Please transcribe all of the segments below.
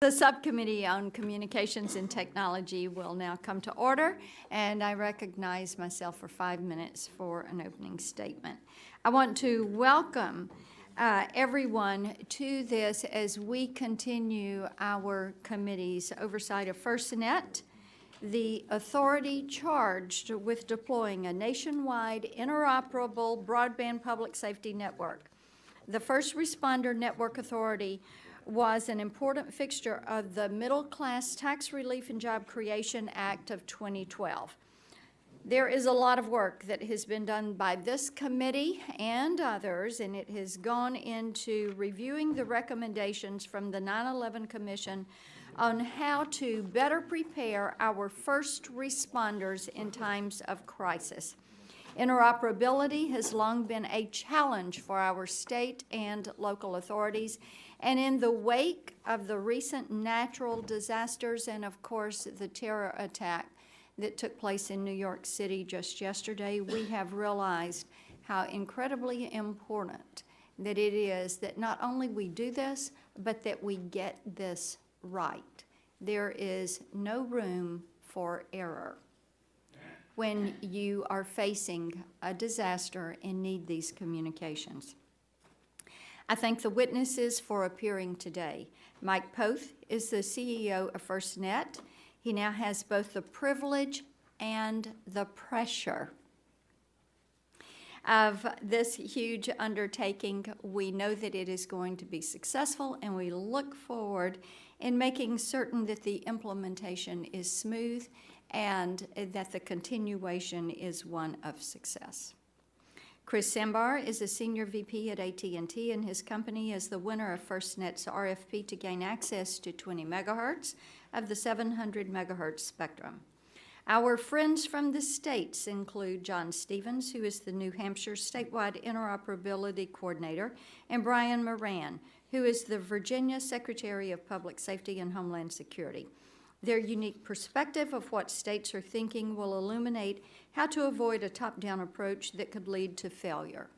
The Subcommittee on Communications and Technology will now come to order, and I recognize myself for 5 minutes for an opening statement. I want to welcome everyone to this as we continue our committee's Oversight of FirstNet, the authority charged with deploying a nationwide interoperable broadband public safety network. The First Responder Network Authority was an important fixture of the Middle Class Tax Relief and Job Creation Act of 2012. There is a lot of work that has been done by this committee and others, and it has gone into reviewing the recommendations from the 9/11 Commission on how to better prepare our first responders in times of crisis. Interoperability has long been a challenge for our state and local authorities, and in the wake of the recent natural disasters and, of course, the terror attack that took place in New York City just yesterday, we have realized how incredibly important that it is that not only we do this, but that we get this right. There is no room for error when you are facing a disaster and need these communications. I thank the witnesses for appearing today. Mike Poth is the CEO of FirstNet. He now has both the privilege and the pressure of this huge undertaking. We know that it is going to be successful, and we look forward in making certain that the implementation is smooth and that the continuation is one of success. Chris Sambar is a senior VP at AT&T, and his company is the winner of FirstNet's RFP to gain access to 20 megahertz of the 700 megahertz spectrum. Our friends from the states include John Stevens, who is the New Hampshire Statewide Interoperability Coordinator, and Brian Moran, who is the Virginia Secretary of Public Safety and Homeland Security. Their unique perspective of what states are thinking will illuminate how to avoid a top-down approach that could lead to failure.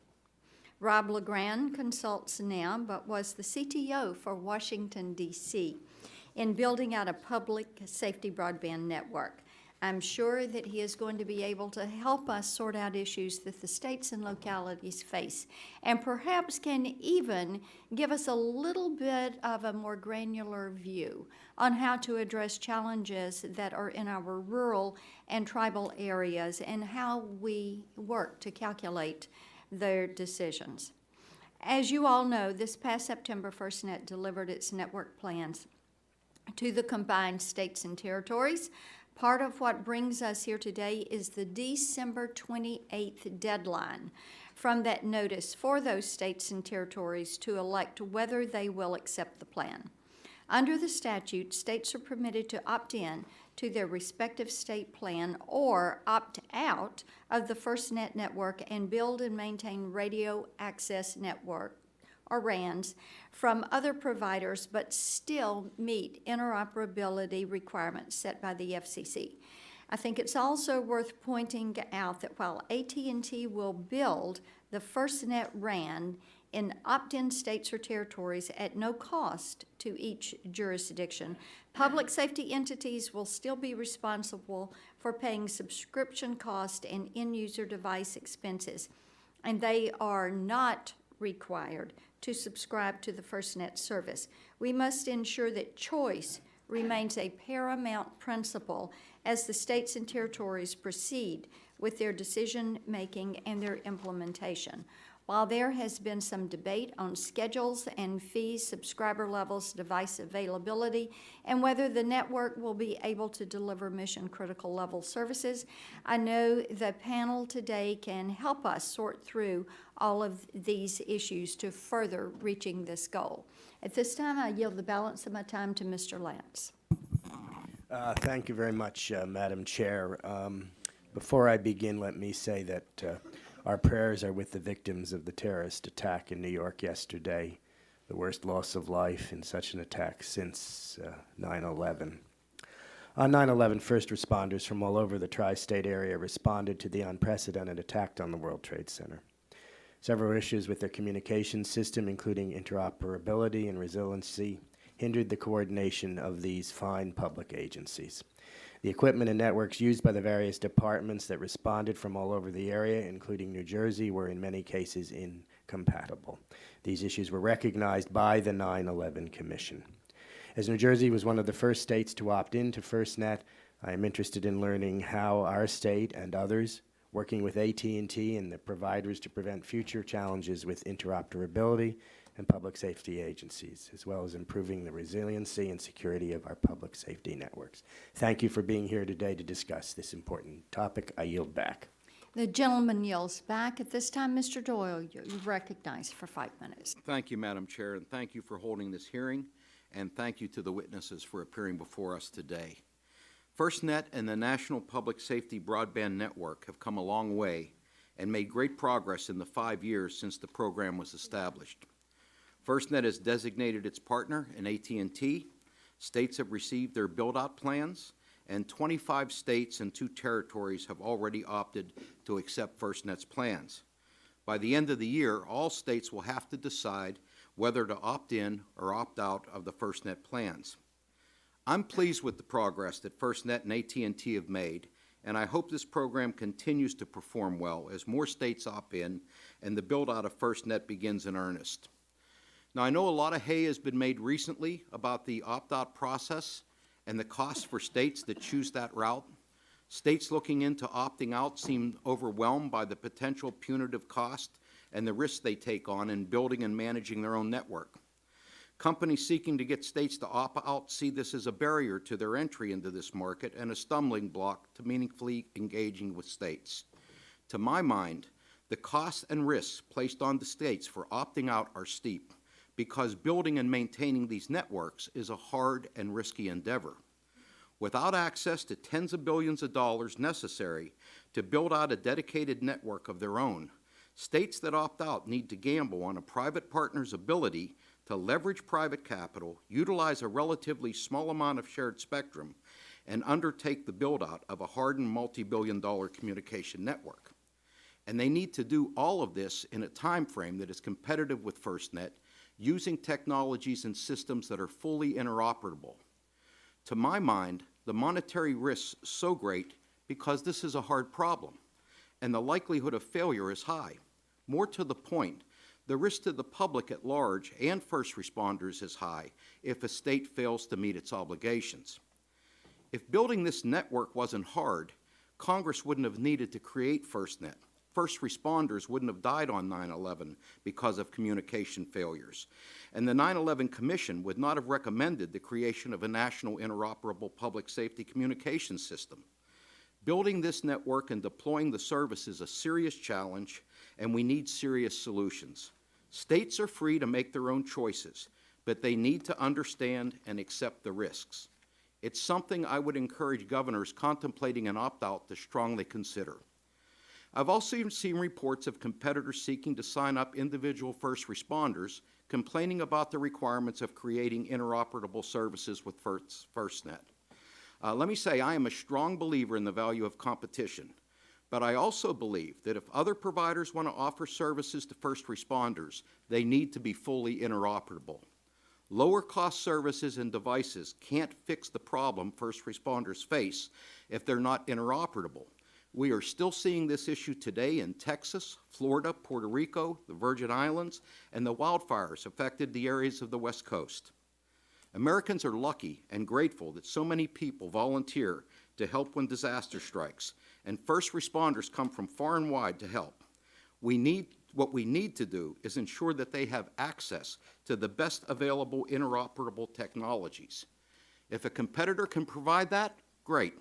Rob LeGrand consults now, but was the CTO for Washington, D.C. in building out a public safety broadband network. I'm sure that he is going to be able to help us sort out issues that the states and localities face, and perhaps can even give us a little bit of a more granular view on how to address challenges that are in our rural and tribal areas and how we work to calculate their decisions. As you all know, this past September, FirstNet delivered its network plans to the combined states and territories. Part of what brings us here today is the December 28th deadline from that notice for those states and territories to elect whether they will accept the plan. Under the statute, states are permitted to opt in to their respective state plan or opt out of the FirstNet network and build and maintain radio access network, or RANs, from other providers, but still meet interoperability requirements set by the FCC. I think it's also worth pointing out that while AT&T will build the FirstNet RAN in opt-in states or territories at no cost to each jurisdiction, public safety entities will still be responsible for paying subscription cost and end-user device expenses, and they are not required to subscribe to the FirstNet service. We must ensure that choice remains a paramount principle as the states and territories proceed with their decision-making and their implementation. While there has been some debate on schedules and fees, subscriber levels, device availability, and whether the network will be able to deliver mission-critical level services, I know the panel today can help us sort through all of these issues to further reaching this goal. At this time, I yield the balance of my time to Mr. Lance. Thank you very much, Madam Chair. Before I begin, let me say that our prayers are with the victims of the terrorist attack in New York yesterday, the worst loss of life in such an attack since 9/11. On 9/11, first responders from all over the tri-state area responded to the unprecedented attack on the World Trade Center. Several issues with their communication system, including interoperability and resiliency, hindered the coordination of these fine public agencies. The equipment and networks used by the various departments that responded from all over the area, including New Jersey, were in many cases incompatible. These issues were recognized by the 9/11 Commission. As New Jersey was one of the first states to opt into FirstNet, I am interested in learning how our state and others, working with AT&T and the providers to prevent future challenges with interoperability and public safety agencies, as well as improving the resiliency and security of our public safety networks. Thank you for being here today to discuss this important topic. I yield back. The gentleman yields back. At this time, Mr. Doyle, you're recognized for 5 minutes. Thank you, Madam Chair, and thank you for holding this hearing, and thank you to the witnesses for appearing before us today. FirstNet and the National Public Safety Broadband Network have come a long way and made great progress in the 5 years since the program was established. FirstNet has designated its partner in AT&T. States have received their build-out plans, and 25 states and 2 territories have already opted to accept FirstNet's plans. By the end of the year, all states will have to decide whether to opt in or opt out of the FirstNet plans. I'm pleased with the progress that FirstNet and AT&T have made, and I hope this program continues to perform well as more states opt in and the build-out of FirstNet begins in earnest. Now, I know a lot of hay has been made recently about the opt-out process and the costs for states that choose that route. States looking into opting out seem overwhelmed by the potential punitive cost and the risks they take on in building and managing their own network. Companies seeking to get states to opt out see this as a barrier to their entry into this market and a stumbling block to meaningfully engaging with states. To my mind, the costs and risks placed on the states for opting out are steep, because building and maintaining these networks is a hard and risky endeavor. Without access to tens of billions of dollars necessary to build out a dedicated network of their own, states that opt out need to gamble on a private partner's ability to leverage private capital, utilize a relatively small amount of shared spectrum, and undertake the build-out of a hardened multi-billion-dollar communication network. And they need to do all of this in a time frame that is competitive with FirstNet, using technologies and systems that are fully interoperable. To my mind, the monetary risks are so great because this is a hard problem, and the likelihood of failure is high. More to the point, the risk to the public at large and first responders is high if a state fails to meet its obligations. If building this network wasn't hard, Congress wouldn't have needed to create FirstNet. First responders wouldn't have died on 9/11 because of communication failures. And the 9/11 Commission would not have recommended the creation of a national interoperable public safety communication system. Building this network and deploying the service is a serious challenge, and we need serious solutions. States are free to make their own choices, but they need to understand and accept the risks. It's something I would encourage governors contemplating an opt-out to strongly consider. I've also seen reports of competitors seeking to sign up individual first responders complaining about the requirements of creating interoperable services with FirstNet. Let me say I am a strong believer in the value of competition, but I also believe that if other providers want to offer services to first responders, they need to be fully interoperable. Lower cost services and devices can't fix the problem first responders face if they're not interoperable. We are still seeing this issue today in Texas, Florida, Puerto Rico, the Virgin Islands, and the wildfires affected the areas of the West Coast. Americans are lucky and grateful that so many people volunteer to help when disaster strikes, and first responders come from far and wide to help. What we need to do is ensure that they have access to the best available interoperable technologies. If a competitor can provide that, great.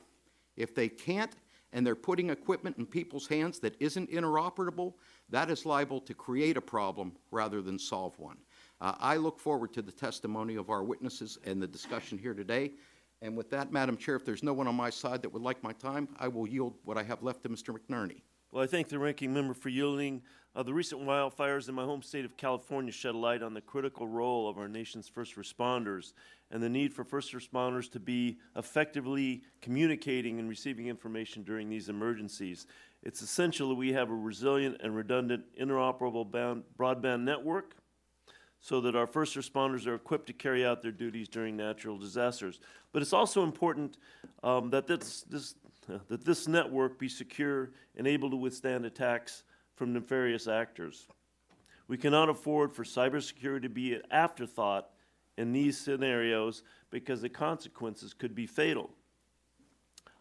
If they can't, and they're putting equipment in people's hands that isn't interoperable, that is liable to create a problem rather than solve one. I look forward to the testimony of our witnesses and the discussion here today. And with that, Madam Chair, if there's no one on my side that would like my time, I will yield what I have left to Mr. McNerney. Well, I thank the ranking member for yielding. The recent wildfires in my home state of California shed light on the critical role of our nation's first responders and the need for first responders to be effectively communicating and receiving information during these emergencies. It's essential that we have a resilient and redundant interoperable broadband network so that our first responders are equipped to carry out their duties during natural disasters. But it's also important that this network be secure and able to withstand attacks from nefarious actors. We cannot afford for cybersecurity to be an afterthought in these scenarios because the consequences could be fatal.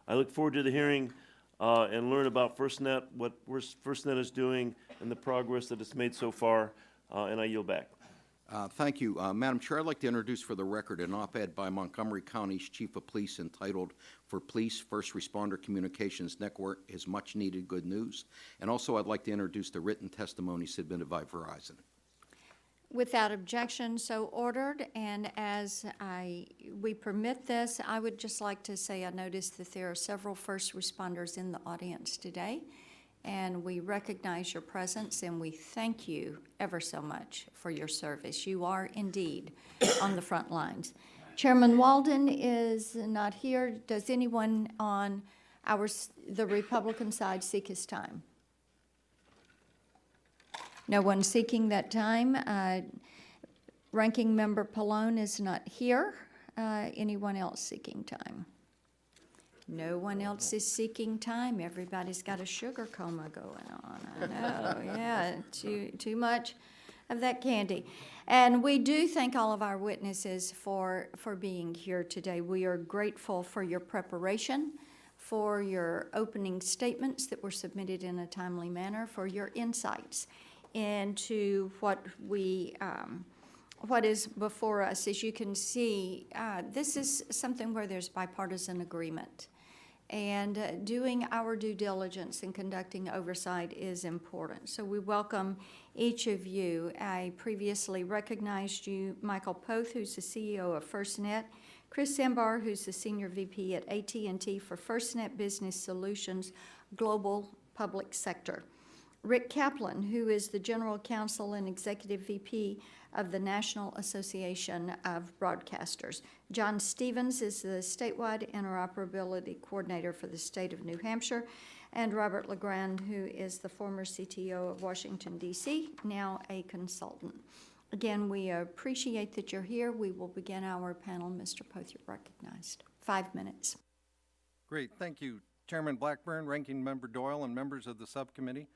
I look forward to the hearing and learn about FirstNet, what FirstNet is doing, and the progress that it's made so far, and I yield back. Thank you. Madam Chair, I'd like to introduce for the record an op-ed by Montgomery County's Chief of Police entitled "For Police First Responder Communications Network is Much Needed Good News." And also I'd like to introduce the written testimony submitted by Verizon. Without objection, so ordered, and as we permit this, I would just like to say I noticed that there are several first responders in the audience today, and we recognize your presence, and we thank you ever so much for your service. You are indeed on the front lines. Chairman Walden is not here. Does anyone on the Republican side seek his time? No one seeking that time. Ranking Member Pallone is not here. Anyone else seeking time? No one else is seeking time. Everybody's got a sugar coma going on. I know, yeah, too much of that candy. And we do thank all of our witnesses for being here today. We are grateful for your preparation, for your opening statements that were submitted in a timely manner, for your insights into what is before us. As you can see, this is something where there's bipartisan agreement. And doing our due diligence and conducting oversight is important. So we welcome each of you. I previously recognized you, Michael Poth, who's the CEO of FirstNet, Chris Sambar, who's the Senior VP at AT&T for FirstNet Business Solutions Global Public Sector, Rick Kaplan, who is the General Counsel and Executive VP of the National Association of Broadcasters. John Stevens is the Statewide Interoperability Coordinator for the state of New Hampshire, and Robert LeGrand, who is the former CTO of Washington, D.C., now a consultant. Again, we appreciate that you're here. We will begin our panel. Mr. Poth, you're recognized. 5 minutes. Great. Thank you, Chairman Blackburn, Ranking Member Doyle, and members of the subcommittee.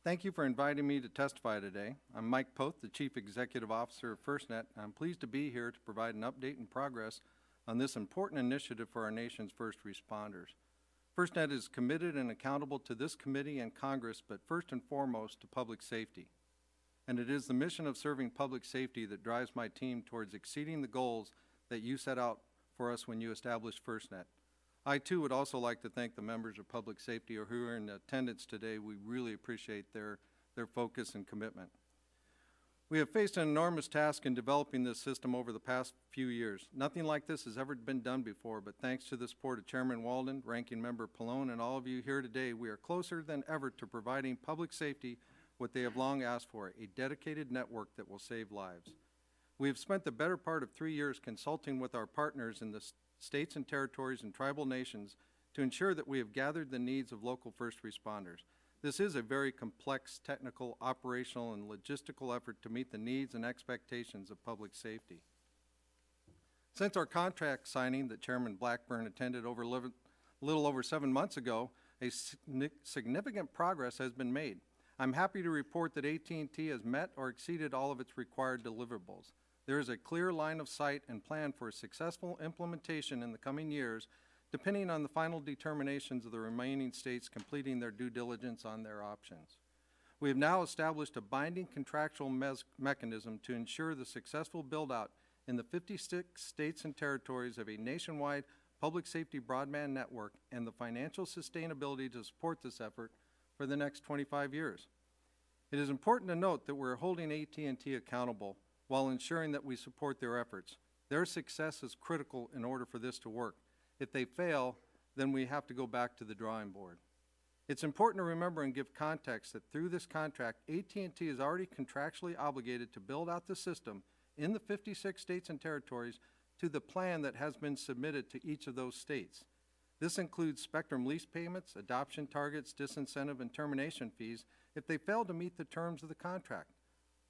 Thank you for inviting me to testify today. I'm Mike Poth, the Chief Executive Officer of FirstNet. I'm pleased to be here to provide an update and progress on this important initiative for our nation's first responders. FirstNet is committed and accountable to this committee and Congress, but first and foremost to public safety. And it is the mission of serving public safety that drives my team towards exceeding the goals that you set out for us when you established FirstNet. I, too, would also like to thank the members of public safety who are in attendance today. We really appreciate their focus and commitment. We have faced an enormous task in developing this system over the past few years. Nothing like this has ever been done before, but thanks to the support of Chairman Walden, Ranking Member Pallone, and all of you here today, we are closer than ever to providing public safety what they have long asked for, a dedicated network that will save lives. We have spent the better part of 3 years consulting with our partners in the states and territories and tribal nations to ensure that we have gathered the needs of local first responders. This is a very complex technical, operational, and logistical effort to meet the needs and expectations of public safety. Since our contract signing that Chairman Blackburn attended a little over 7 months ago, a significant progress has been made. I'm happy to report that AT&T has met or exceeded all of its required deliverables. There is a clear line of sight and plan for a successful implementation in the coming years, depending on the final determinations of the remaining states completing their due diligence on their options. We have now established a binding contractual mechanism to ensure the successful build-out in the 56 states and territories of a nationwide public safety broadband network and the financial sustainability to support this effort for the next 25 years. It is important to note that we're holding AT&T accountable while ensuring that we support their efforts. Their success is critical in order for this to work. If they fail, then we have to go back to the drawing board. It's important to remember and give context that through this contract, AT&T is already contractually obligated to build out the system in the 56 states and territories to the plan that has been submitted to each of those states. This includes spectrum lease payments, adoption targets, disincentive, and termination fees if they fail to meet the terms of the contract.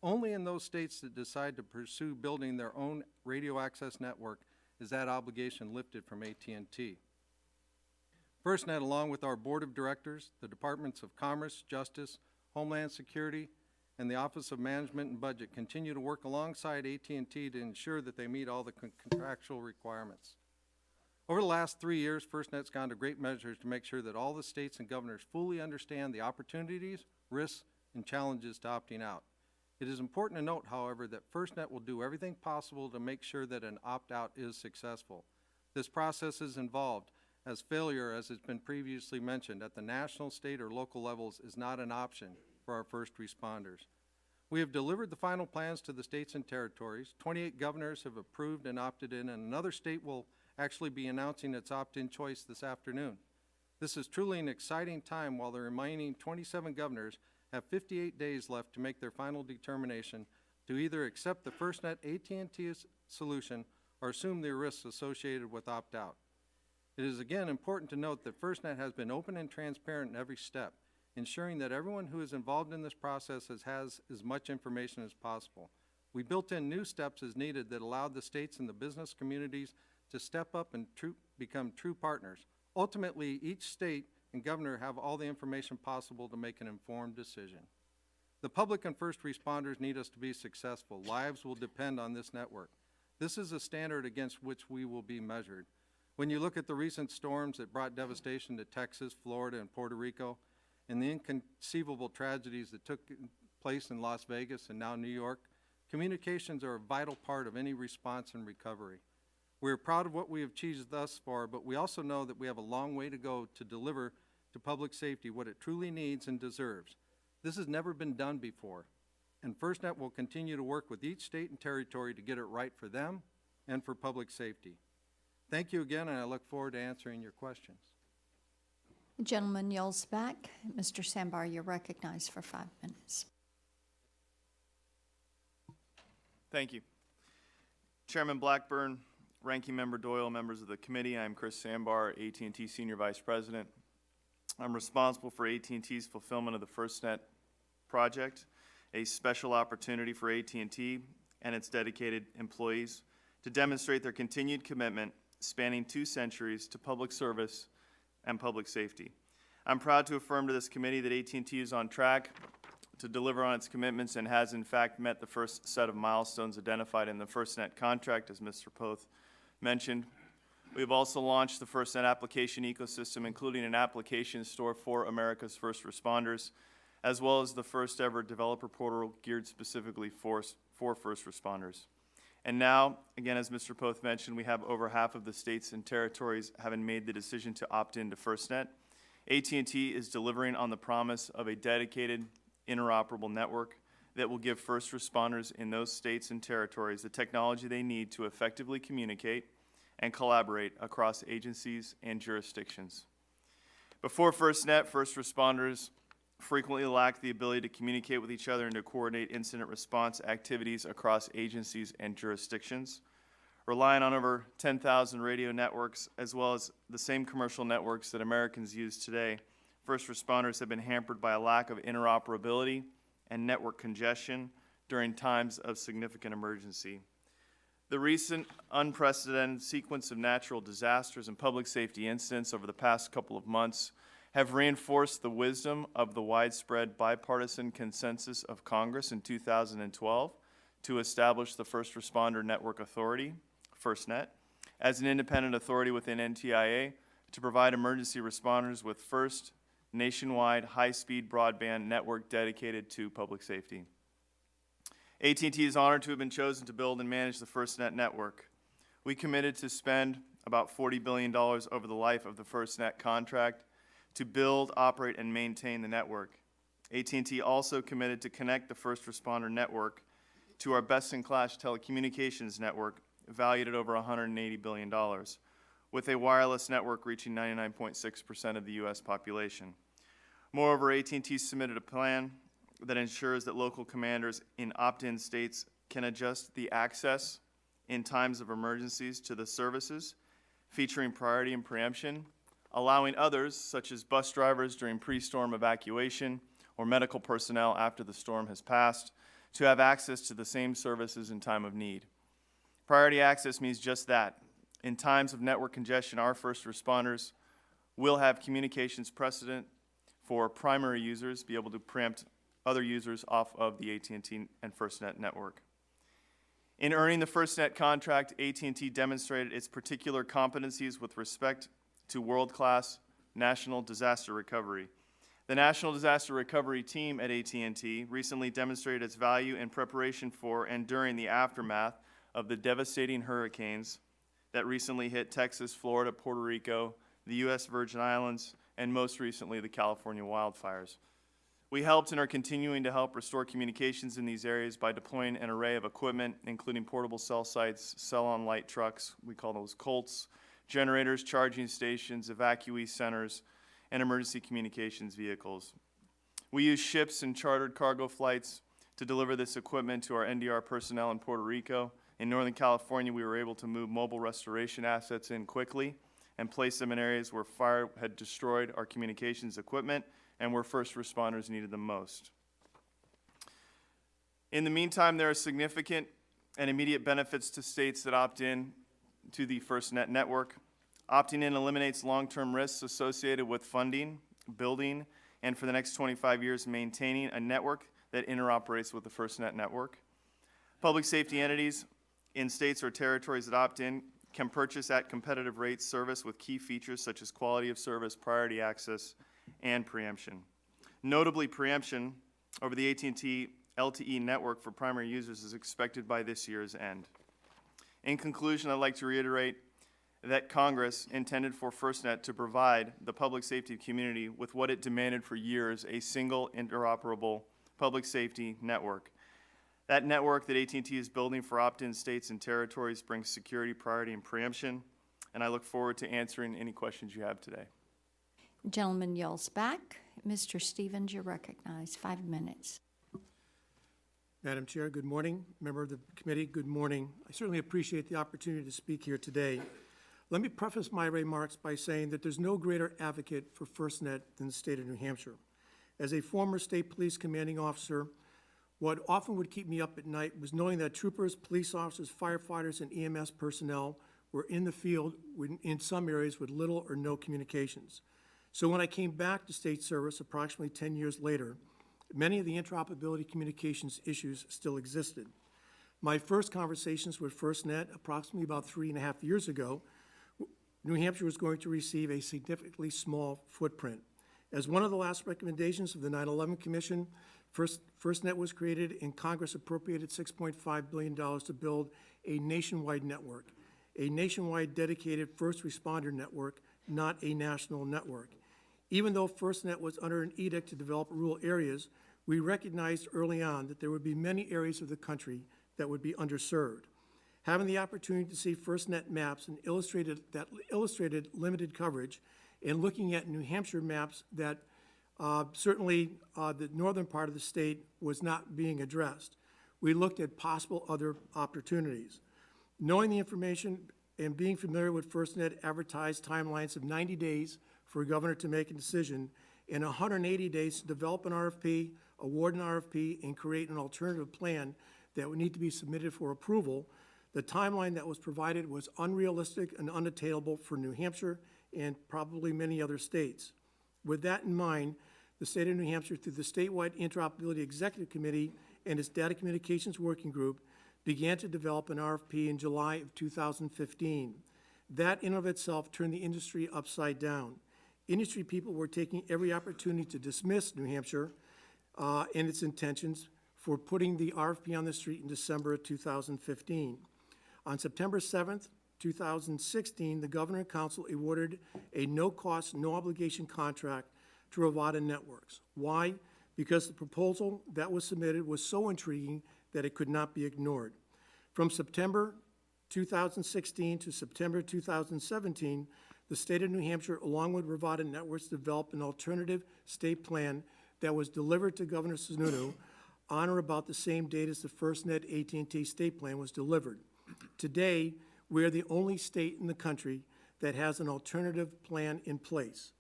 Only in those states that decide to pursue building their own radio access network is that obligation lifted from AT&T. FirstNet, along with our Board of Directors, the Departments of Commerce, Justice, Homeland Security, and the Office of Management and Budget, continue to work alongside AT&T to ensure that they meet all the contractual requirements. Over the last 3 years, FirstNet's gone to great measures to make sure that all the states and governors fully understand the opportunities, risks, and challenges to opting out. It is important to note, however, that FirstNet will do everything possible to make sure that an opt-out is successful. This process is involved, as failure, as has been previously mentioned, at the national, state, or local levels is not an option for our first responders. We have delivered the final plans to the states and territories. 28 governors have approved and opted in, and another state will actually be announcing its opt-in choice this afternoon. This is truly an exciting time while the remaining 27 governors have 58 days left to make their final determination to either accept the FirstNet AT&T solution or assume the risks associated with opt-out. It is again important to note that FirstNet has been open and transparent in every step, ensuring that everyone who is involved in this process has as much information as possible. We built in new steps as needed that allowed the states and the business communities to step up and become true partners. Ultimately, each state and governor have all the information possible to make an informed decision. The public and first responders need us to be successful. Lives will depend on this network. This is a standard against which we will be measured. When you look at the recent storms that brought devastation to Texas, Florida, and Puerto Rico, and the inconceivable tragedies that took place in Las Vegas and now New York, communications are a vital part of any response and recovery. We are proud of what we have achieved thus far, but we also know that we have a long way to go to deliver to public safety what it truly needs and deserves. This has never been done before, and FirstNet will continue to work with each state and territory to get it right for them and for public safety. Thank you again, and I look forward to answering your questions. The gentleman yells back. Mr. Sambar, you're recognized for 5 minutes. Thank you. Chairman Blackburn, Ranking Member Doyle, members of the committee, I'm Chris Sambar, AT&T Senior Vice President. I'm responsible for AT&T's fulfillment of the FirstNet project, a special opportunity for AT&T and its dedicated employees to demonstrate their continued commitment spanning 2 centuries to public service and public safety. I'm proud to affirm to this committee that AT&T is on track to deliver on its commitments and has in fact met the first set of milestones identified in the FirstNet contract, as Mr. Poth mentioned. We have also launched the FirstNet application ecosystem, including an application store for America's first responders, as well as the first ever developer portal geared specifically for first responders. And now, again, as Mr. Poth mentioned, we have over half of the states and territories having made the decision to opt into FirstNet. AT&T is delivering on the promise of a dedicated, interoperable network that will give first responders in those states and territories the technology they need to effectively communicate and collaborate across agencies and jurisdictions. Before FirstNet, first responders frequently lacked the ability to communicate with each other and to coordinate incident response activities across agencies and jurisdictions. Relying on over 10,000 radio networks, as well as the same commercial networks that Americans use today, first responders have been hampered by a lack of interoperability and network congestion during times of significant emergency. The recent unprecedented sequence of natural disasters and public safety incidents over the past couple of months have reinforced the wisdom of the widespread bipartisan consensus of Congress in 2012 to establish the First Responder Network Authority, FirstNet, as an independent authority within NTIA to provide emergency responders with first nationwide high-speed broadband network dedicated to public safety. AT&T is honored to have been chosen to build and manage the FirstNet network. We committed to spend about $40 billion over the life of the FirstNet contract to build, operate, and maintain the network. AT&T also committed to connect the first responder network to our best-in-class telecommunications network, valued at over $180 billion, with a wireless network reaching 99.6% of the U.S. population. Moreover, AT&T submitted a plan that ensures that local commanders in opt-in states can adjust the access in times of emergencies to the services, featuring priority and preemption, allowing others, such as bus drivers during pre-storm evacuation or medical personnel after the storm has passed, to have access to the same services in time of need. Priority access means just that. In times of network congestion, our first responders will have communications precedent for primary users, be able to preempt other users off of the AT&T and FirstNet network. In earning the FirstNet contract, AT&T demonstrated its particular competencies with respect to world-class national disaster recovery. The National Disaster Recovery Team at AT&T recently demonstrated its value in preparation for and during the aftermath of the devastating hurricanes that recently hit Texas, Florida, Puerto Rico, the U.S. Virgin Islands, and most recently the California wildfires. We helped and are continuing to help restore communications in these areas by deploying an array of equipment, including portable cell sites, cell-on-light trucks, we call those COLTs, generators, charging stations, evacuee centers, and emergency communications vehicles. We use ships and chartered cargo flights to deliver this equipment to our NDR personnel in Puerto Rico. In Northern California, we were able to move mobile restoration assets in quickly and place them in areas where fire had destroyed our communications equipment and where first responders needed them most. In the meantime, there are significant and immediate benefits to states that opt in to the FirstNet network. Opting in eliminates long-term risks associated with funding, building, and for the next 25 years, maintaining a network that interoperates with the FirstNet network. Public safety entities in states or territories that opt in can purchase at competitive rates service with key features such as quality of service, priority access, and preemption. Notably, preemption over the AT&T LTE network for primary users is expected by this year's end. In conclusion, I'd like to reiterate that Congress intended for FirstNet to provide the public safety community with what it demanded for years, a single interoperable public safety network. That network that AT&T is building for opt-in states and territories brings security, priority, and preemption, and I look forward to answering any questions you have today. Gentleman yells back. Mr. Stevens, you're recognized. 5 minutes. Madam Chair, good morning. Member of the committee, good morning. I certainly appreciate the opportunity to speak here today. Let me preface my remarks by saying that there's no greater advocate for FirstNet than the state of New Hampshire. As a former state police commanding officer, what often would keep me up at night was knowing that troopers, police officers, firefighters, and EMS personnel were in the field in some areas with little or no communications. So when I came back to state service approximately 10 years later, many of the interoperability communications issues still existed. My first conversations with FirstNet, approximately about 3.5 years ago, New Hampshire was going to receive a significantly small footprint. As one of the last recommendations of the 9/11 Commission, FirstNet was created and Congress appropriated $6.5 billion to build a nationwide network, a nationwide dedicated first responder network, not a national network. Even though FirstNet was under an edict to develop rural areas, we recognized early on that there would be many areas of the country that would be underserved. Having the opportunity to see FirstNet maps and illustrated limited coverage, and looking at New Hampshire maps that certainly the northern part of the state was not being addressed, we looked at possible other opportunities. Knowing the information and being familiar with FirstNet advertised timelines of 90 days for a governor to make a decision and 180 days to develop an RFP, award an RFP, and create an alternative plan that would need to be submitted for approval, the timeline that was provided was unrealistic and unattainable for New Hampshire and probably many other states. With that in mind, the state of New Hampshire, through the statewide Interoperability Executive Committee and its Data Communications Working Group, began to develop an RFP in July of 2015. That in of itself turned the industry upside down. Industry people were taking every opportunity to dismiss New Hampshire and its intentions for putting the RFP on the street in December of 2015. On September 7th, 2016, the Governor and Council awarded a no-cost, no-obligation contract to Rivada Networks. Why? Because the proposal that was submitted was so intriguing that it could not be ignored. From September 2016 to September 2017, the state of New Hampshire, along with Rivada Networks, developed an alternative state plan that was delivered to Governor Sununu on or about the same date as the FirstNet AT&T state plan was delivered. Today, we are the only state in the country that has an alternative plan in place.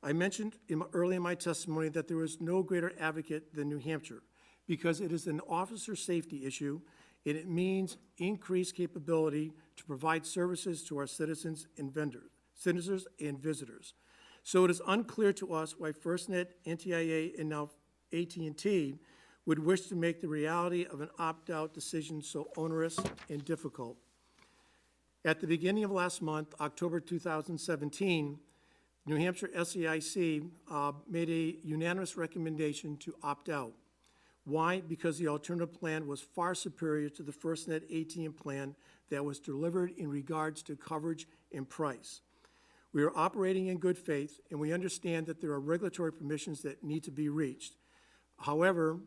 I mentioned early in my testimony that there was no greater advocate than New Hampshire. because it is an officer safety issue, and it means increased capability to provide services to our citizens and visitors. So it is unclear to us why FirstNet, NTIA, and now AT&T would wish to make the reality of an opt-out decision so onerous and difficult. At the beginning of last month, October 2017, New Hampshire SEIC made a unanimous recommendation to opt out. Why? Because the alternative plan was far superior to the FirstNet AT&T plan that was delivered in regards to coverage and price. We are operating in good faith, and we understand that there are regulatory permissions that need to be reached. However,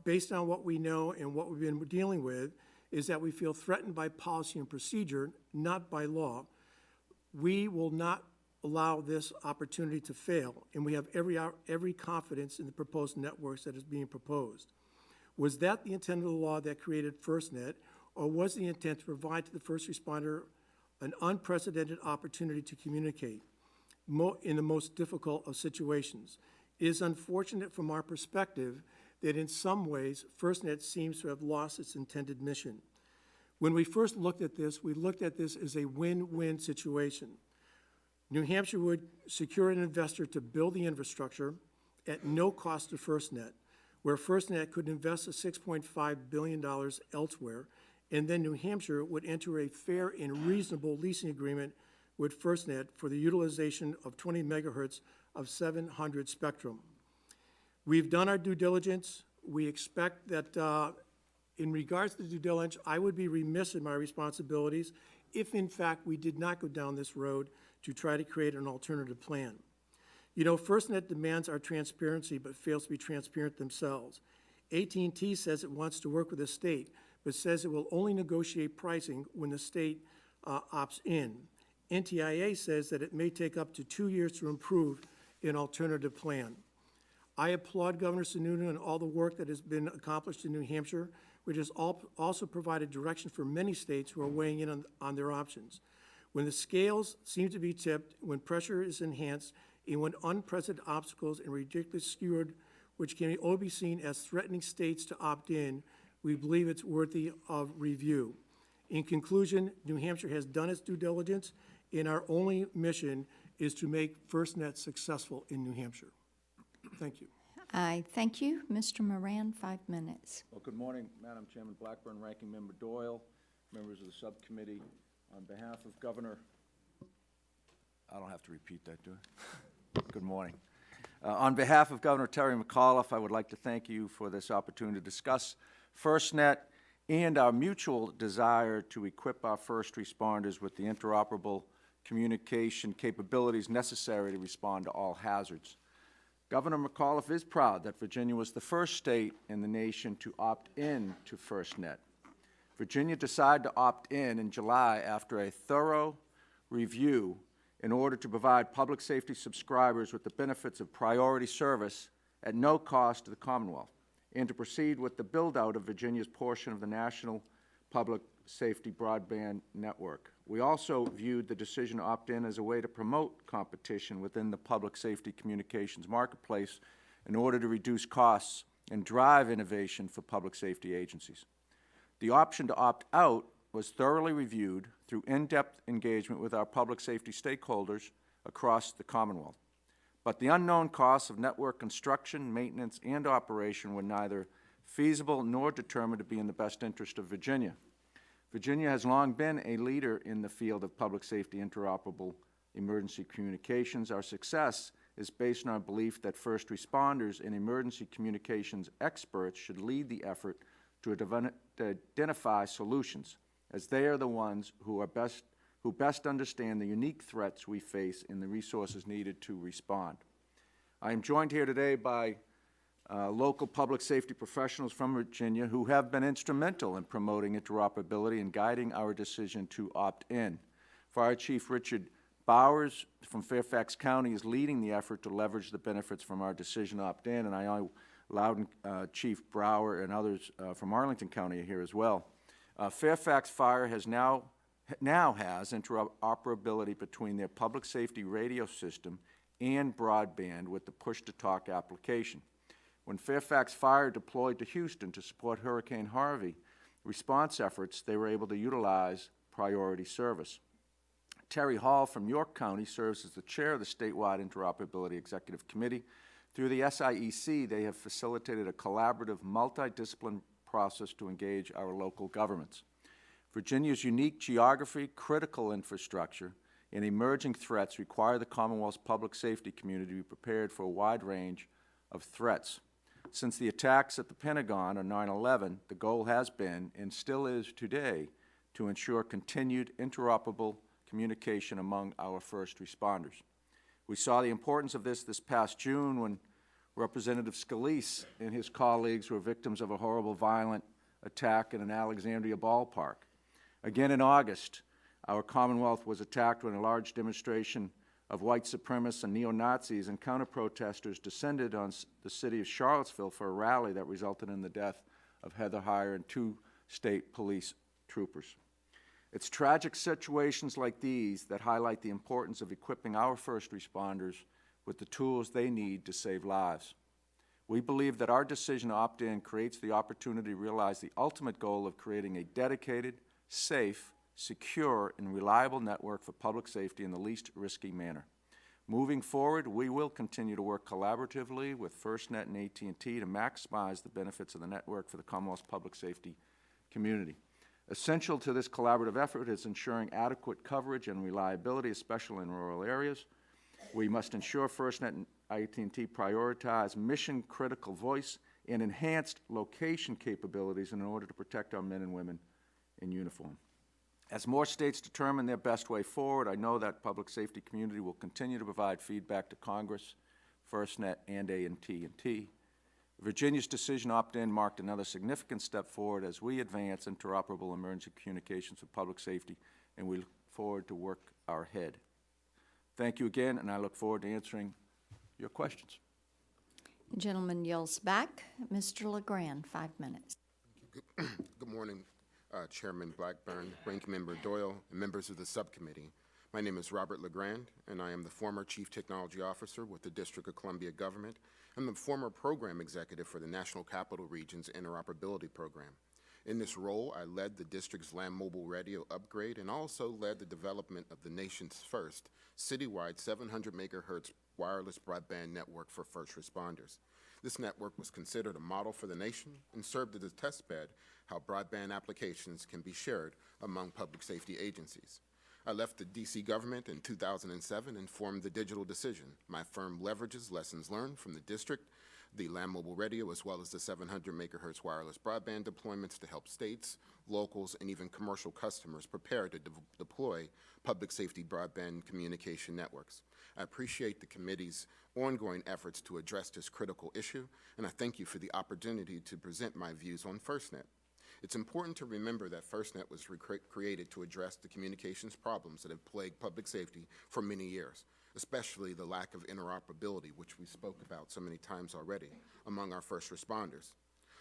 based on what we know and what we've been dealing with, is that we feel threatened by policy and procedure, not by law. We will not allow this opportunity to fail, and we have every confidence in the proposed networks that is being proposed. Was that the intent of the law that created FirstNet, or was the intent to provide to the first responder an unprecedented opportunity to communicate in the most difficult of situations? It is unfortunate from our perspective that in some ways, FirstNet seems to have lost its intended mission. When we first looked at this, we looked at this as a win-win situation. New Hampshire would secure an investor to build the infrastructure at no cost to FirstNet, where FirstNet could invest the $6.5 billion elsewhere, and then New Hampshire would enter a fair and reasonable leasing agreement with FirstNet for the utilization of 20 megahertz of 700 spectrum. We've done our due diligence. We expect that in regards to the due diligence, I would be remiss in my responsibilities if in fact we did not go down this road to try to create an alternative plan. You know, FirstNet demands our transparency but fails to be transparent themselves. AT&T says it wants to work with the state, but says it will only negotiate pricing when the state opts in. NTIA says that it may take up to 2 years to improve an alternative plan. I applaud Governor Sununu and all the work that has been accomplished in New Hampshire, which has also provided direction for many states who are weighing in on their options. When the scales seem to be tipped, when pressure is enhanced, and when unprecedented obstacles and ridiculous skewed, which can only be seen as threatening states to opt in, we believe it's worthy of review. In conclusion, New Hampshire has done its due diligence, and our only mission is to make FirstNet successful in New Hampshire. Thank you. I thank you. Mr. Moran, 5 minutes. Well, good morning, Madam Chairman Blackburn, Ranking Member Doyle, members of the subcommittee. On behalf of Governor, I don't have to repeat that, do I? Good morning. On behalf of Governor Terry McAuliffe, I would like to thank you for this opportunity to discuss FirstNet and our mutual desire to equip our first responders with the interoperable communication capabilities necessary to respond to all hazards. Governor McAuliffe is proud that Virginia was the first state in the nation to opt in to FirstNet. Virginia decided to opt in July after a thorough review in order to provide public safety subscribers with the benefits of priority service at no cost to the Commonwealth, and to proceed with the build-out of Virginia's portion of the National Public Safety Broadband Network. We also viewed the decision to opt in as a way to promote competition within the public safety communications marketplace in order to reduce costs and drive innovation for public safety agencies. The option to opt out was thoroughly reviewed through in-depth engagement with our public safety stakeholders across the Commonwealth. But the unknown costs of network construction, maintenance, and operation were neither feasible nor determined to be in the best interest of Virginia. Virginia has long been a leader in the field of public safety interoperable emergency communications. Our success is based on our belief that first responders and emergency communications experts should lead the effort to identify solutions, as they are the ones who best understand the unique threats we face and the resources needed to respond. I am joined here today by local public safety professionals from Virginia who have been instrumental in promoting interoperability and guiding our decision to opt in. Fire Chief Richard Bowers from Fairfax County is leading the effort to leverage the benefits from our decision to opt in, and I know Loudon Chief Brower and others from Arlington County are here as well. Fairfax Fire has now has interoperability between their public safety radio system and broadband with the push-to-talk application. When Fairfax Fire deployed to Houston to support Hurricane Harvey response efforts, they were able to utilize priority service. Terry Hall from York County serves as the chair of the statewide Interoperability Executive Committee. Through the SIEC, they have facilitated a collaborative, multidisciplinary process to engage our local governments. Virginia's unique geography, critical infrastructure, and emerging threats require the Commonwealth's public safety community to be prepared for a wide range of threats. Since the attacks at the Pentagon on 9/11, the goal has been, and still is today, to ensure continued interoperable communication among our first responders. We saw the importance of this past June when Representative Scalise and his colleagues were victims of a horrible, violent attack in an Alexandria ballpark. Again in August, our Commonwealth was attacked when a large demonstration of white supremacists and neo-Nazis and counter-protesters descended on the city of Charlottesville for a rally that resulted in the death of Heather Heyer and 2 state police troopers. It's tragic situations like these that highlight the importance of equipping our first responders with the tools they need to save lives. We believe that our decision to opt in creates the opportunity to realize the ultimate goal of creating a dedicated, safe, secure, and reliable network for public safety in the least risky manner. Moving forward, we will continue to work collaboratively with FirstNet and AT&T to maximize the benefits of the network for the Commonwealth's public safety community. Essential to this collaborative effort is ensuring adequate coverage and reliability, especially in rural areas. We must ensure FirstNet and AT&T prioritize mission-critical voice and enhanced location capabilities in order to protect our men and women in uniform. As more states determine their best way forward, I know that public safety community will continue to provide feedback to Congress, FirstNet, and AT&T. Virginia's decision to opt in marked another significant step forward as we advance interoperable emergency communications for public safety, and we look forward to work our ahead. Thank you again, and I look forward to answering your questions. The gentleman yields back. Mr. LeGrand, 5 minutes. Good morning, Chairman Blackburn, Ranking Member Doyle, and members of the subcommittee. My name is Robert LeGrand, and I am the former Chief Technology Officer with the District of Columbia Government. I'm the former Program Executive for the National Capital Region's Interoperability Program. In this role, I led the district's land mobile radio upgrade and also led the development of the nation's first citywide 700 megahertz wireless broadband network for first responders. This network was considered a model for the nation and served as a testbed how broadband applications can be shared among public safety agencies. I left the D.C. government in 2007 and formed the Digital Decision. My firm leverages lessons learned from the district, the land mobile radio, as well as the 700 megahertz wireless broadband deployments to help states, locals, and even commercial customers prepare to deploy public safety broadband communication networks. I appreciate the committee's ongoing efforts to address this critical issue, and I thank you for the opportunity to present my views on FirstNet. It's important to remember that FirstNet was created to address the communications problems that have plagued public safety for many years, especially the lack of interoperability, which we spoke about so many times already, among our first responders.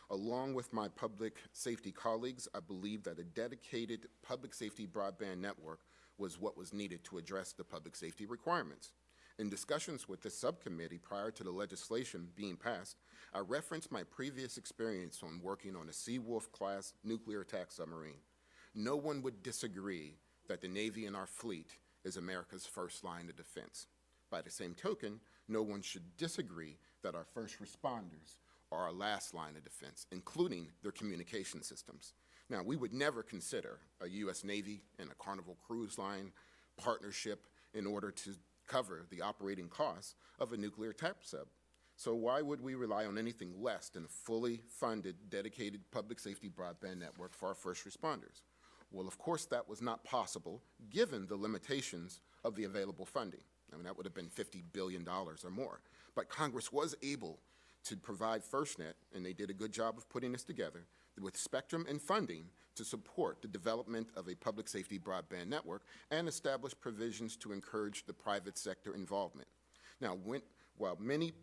Along with my public safety colleagues, I believe that a dedicated public safety broadband network was what was needed to address the public safety requirements. In discussions with the subcommittee prior to the legislation being passed, I referenced my previous experience on working on a Seawolf-class nuclear attack submarine. No one would disagree that the Navy in our fleet is America's first line of defense. By the same token, no one should disagree that our first responders are our last line of defense, including their communication systems. Now, we would never consider a U.S. Navy and a Carnival Cruise Line partnership in order to cover the operating costs of a nuclear attack sub. So why would we rely on anything less than a fully funded, dedicated public safety broadband network for our first responders? Well, of course, that was not possible given the limitations of the available funding. I mean, that would have been $50 billion or more. But Congress was able to provide FirstNet, and they did a good job of putting this together, with spectrum and funding to support the development of a public safety broadband network and establish provisions to encourage the private sector involvement. Now, while many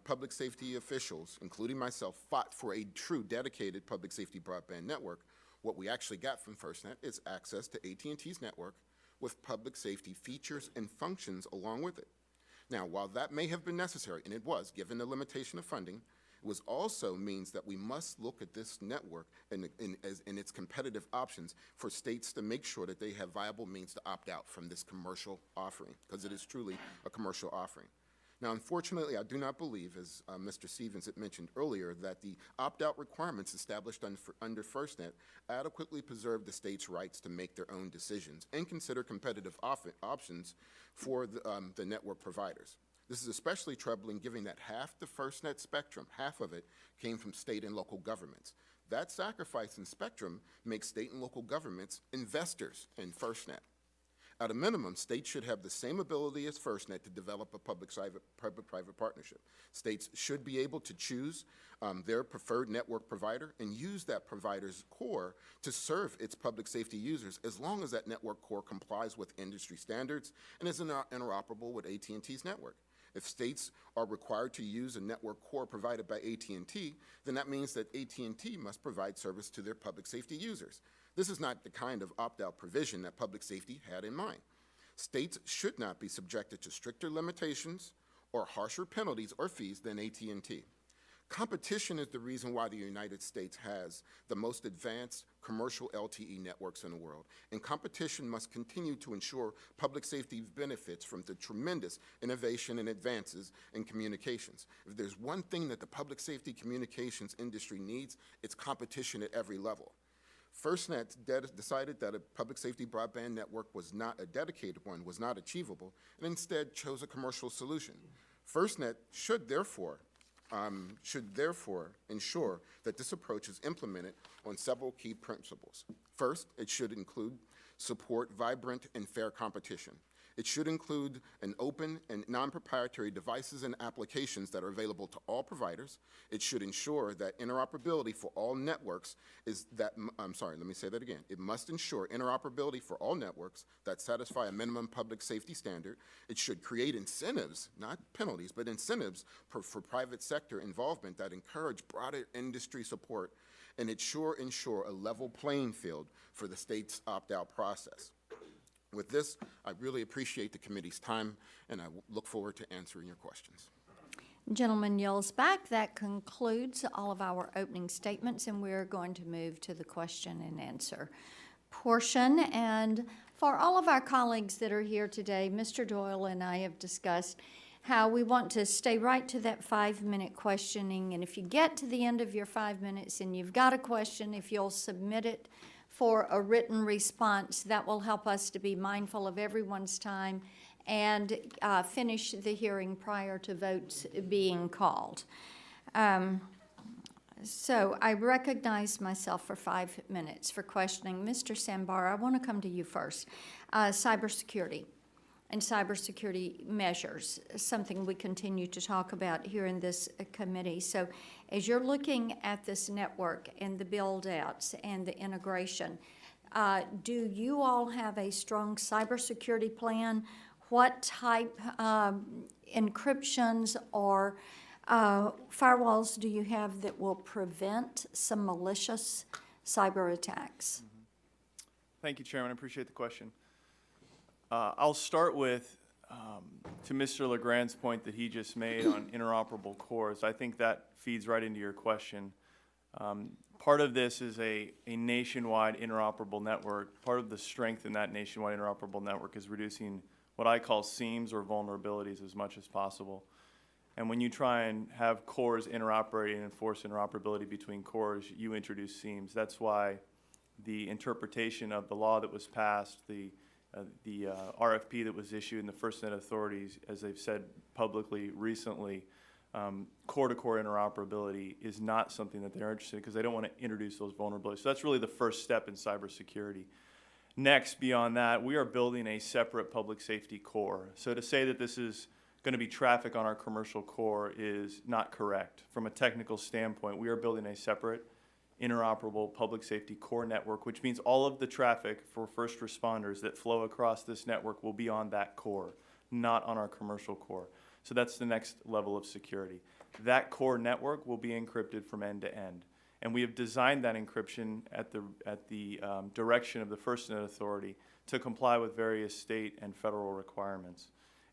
public safety officials, including myself, fought for a true dedicated public safety broadband network, what we actually got from FirstNet is access to AT&T's network with public safety features and functions along with it. Now, while that may have been necessary, and it was, given the limitation of funding, was also means that we must look at this network and its competitive options for states to make sure that they have viable means to opt out from this commercial offering, because it is truly a commercial offering. Now, unfortunately, I do not believe, as Mr. Stevens had mentioned earlier, that the opt-out requirements established under FirstNet adequately preserve the state's rights to make their own decisions and consider competitive options for the network providers. This is especially troubling given that half the FirstNet spectrum, half of it, came from state and local governments. That sacrifice in spectrum makes state and local governments investors in FirstNet. At a minimum, states should have the same ability as FirstNet to develop a public-private partnership. States should be able to choose their preferred network provider and use that provider's core to serve its public safety users as long as that network core complies with industry standards and is interoperable with AT&T's network. If states are required to use a network core provided by AT&T, then that means that AT&T must provide service to their public safety users. This is not the kind of opt-out provision that public safety had in mind. States should not be subjected to stricter limitations or harsher penalties or fees than AT&T. Competition is the reason why the United States has the most advanced commercial LTE networks in the world, and competition must continue to ensure public safety benefits from the tremendous innovation and advances in communications. If there's one thing that the public safety communications industry needs, it's competition at every level. FirstNet decided that a public safety broadband network was not a dedicated one, was not achievable, and instead chose a commercial solution. FirstNet should therefore ensure that this approach is implemented on several key principles. First, it should include support vibrant and fair competition. It should include an open and non-proprietary devices and applications that are available to all providers. It should ensure that interoperability for all networks is that, let me say that again. It must ensure interoperability for all networks that satisfy a minimum public safety standard. It should create incentives, not penalties, but incentives for private sector involvement that encourage broader industry support. And it should ensure a level playing field for the state's opt-out process. With this, I really appreciate the committee's time, and I look forward to answering your questions. Gentleman yields back. That concludes all of our opening statements, and we're going to move to the question and answer portion. And for all of our colleagues that are here today, Mr. Doyle and I have discussed how we want to stay right to that 5-minute questioning. And if you get to the end of your 5 minutes and you've got a question, if you'll submit it for a written response, that will help us to be mindful of everyone's time and finish the hearing prior to votes being called. So I recognize myself for 5 minutes for questioning. Mr. Sambar, I want to come to you first. Cybersecurity and cybersecurity measures, something we continue to talk about here in this committee. So as you're looking at this network and the build-outs and the integration, do you all have a strong cybersecurity plan? What type encryptions or firewalls do you have that will prevent some malicious cyber attacks? Thank you, Chairman. I appreciate the question. I'll start with, to Mr. LeGrand's point that he just made on interoperable cores. I think that feeds right into your question. Part of this is a nationwide interoperable network. Part of the strength in that nationwide interoperable network is reducing what I call seams or vulnerabilities as much as possible. And when you try and have cores interoperate and enforce interoperability between cores, you introduce seams. That's why the interpretation of the law that was passed, the RFP that was issued, and the FirstNet authorities, as they've said publicly recently, core-to-core interoperability is not something that they're interested in because they don't want to introduce those vulnerabilities. So that's really the first step in cybersecurity. Next, beyond that, we are building a separate public safety core. So to say that this is going to be traffic on our commercial core is not correct. From a technical standpoint, we are building a separate interoperable public safety core network, which means all of the traffic for first responders that flow across this network will be on that core, not on our commercial core. So that's the next level of security. That core network will be encrypted from end to end. And we have designed that encryption at the direction of the FirstNet Authority to comply with various state and federal requirements.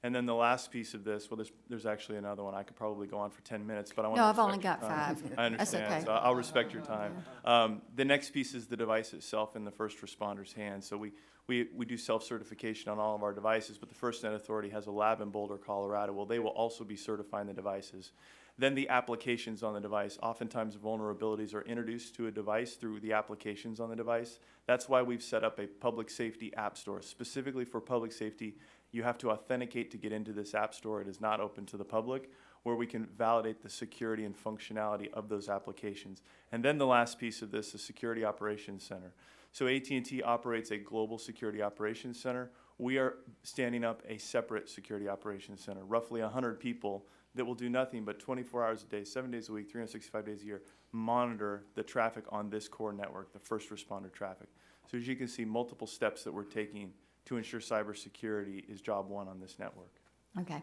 And then the last piece of this, well, there's actually another one. I could probably go on for 10 minutes, but I want No, to I've only respect got your time. 5. I That's understand, okay. so I'll respect your time. The next piece is the device itself in the first responder's hands. So we do self-certification on all of our devices, but the FirstNet Authority has a lab in Boulder, Colorado. Well, they will also be certifying the devices. Then the applications on the device. Oftentimes vulnerabilities are introduced to a device through the applications on the device. That's why we've set up a public safety app store. Specifically for public safety, you have to authenticate to get into this app store. It is not open to the public, where we can validate the security and functionality of those applications. And then the last piece of this is Security Operations Center. So AT&T operates a global security operations center. We are standing up a separate security operations center, roughly 100 people that will do nothing but 24 hours a day, 7 days a week, 365 days a year, monitor the traffic on this core network, the first responder traffic. So as you can see, multiple steps that we're taking to ensure cybersecurity is job one on this network. Okay.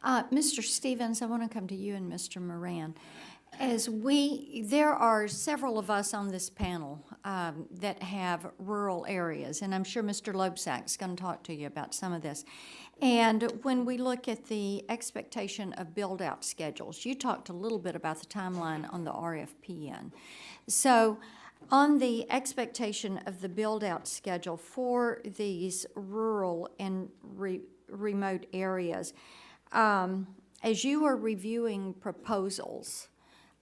Mr. Stevens, I want to come to you and Mr. Moran. There are several of us on this panel that have rural areas, and I'm sure Mr. Loebsack's going to talk to you about some of this. And when we look at the expectation of build-out schedules, you talked a little bit about the timeline on the RFPN. So on the expectation of the build-out schedule for these rural and remote areas, as you are reviewing proposals,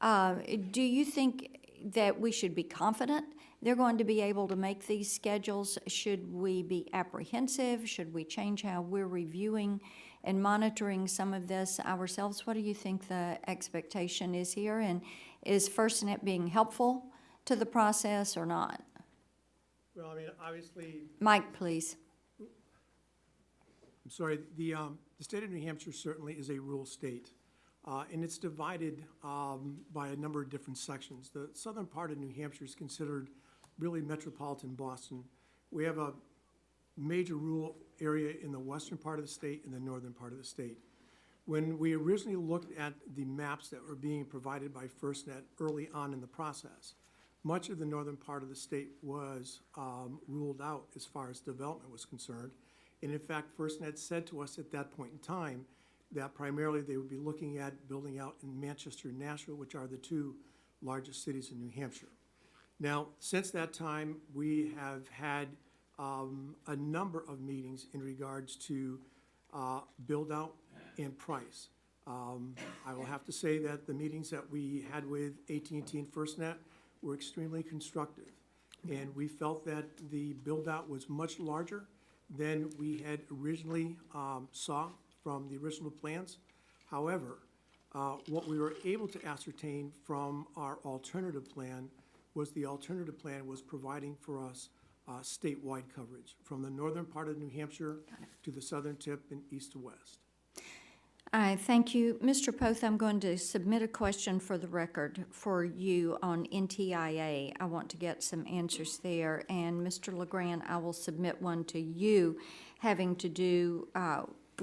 do you think that we should be confident they're going to be able to make these schedules? Should we be apprehensive? Should we change how we're reviewing and monitoring some of this ourselves? What do you think the expectation is here? And is FirstNet being helpful to the process or not? Well, I mean, obviously, Mike, please. I'm sorry, the state of New Hampshire certainly is a rural state, and it's divided by a number of different sections. The southern part of New Hampshire is considered really metropolitan Boston. We have a major rural area in the western part of the state and the northern part of the state. When we originally looked at the maps that were being provided by FirstNet early on in the process, much of the northern part of the state was ruled out as far as development was concerned. And in fact, FirstNet said to us at that point in time that primarily they would be looking at building out in Manchester and Nashville, which are the two largest cities in New Hampshire. Now, since that time, we have had a number of meetings in regards to build out and price. I will have to say that the meetings that we had with AT&T and FirstNet were extremely constructive. And we felt that the build out was much larger than we had originally saw from the original plans. However, what we were able to ascertain from our alternative plan was the alternative plan was providing for us statewide coverage from the northern part of New Hampshire to the southern tip and east to west. Thank you. Mr. Poth, I'm going to submit a question for the record for you on NTIA. I want to get some answers there. And Mr. LeGrand, I will submit one to you having to do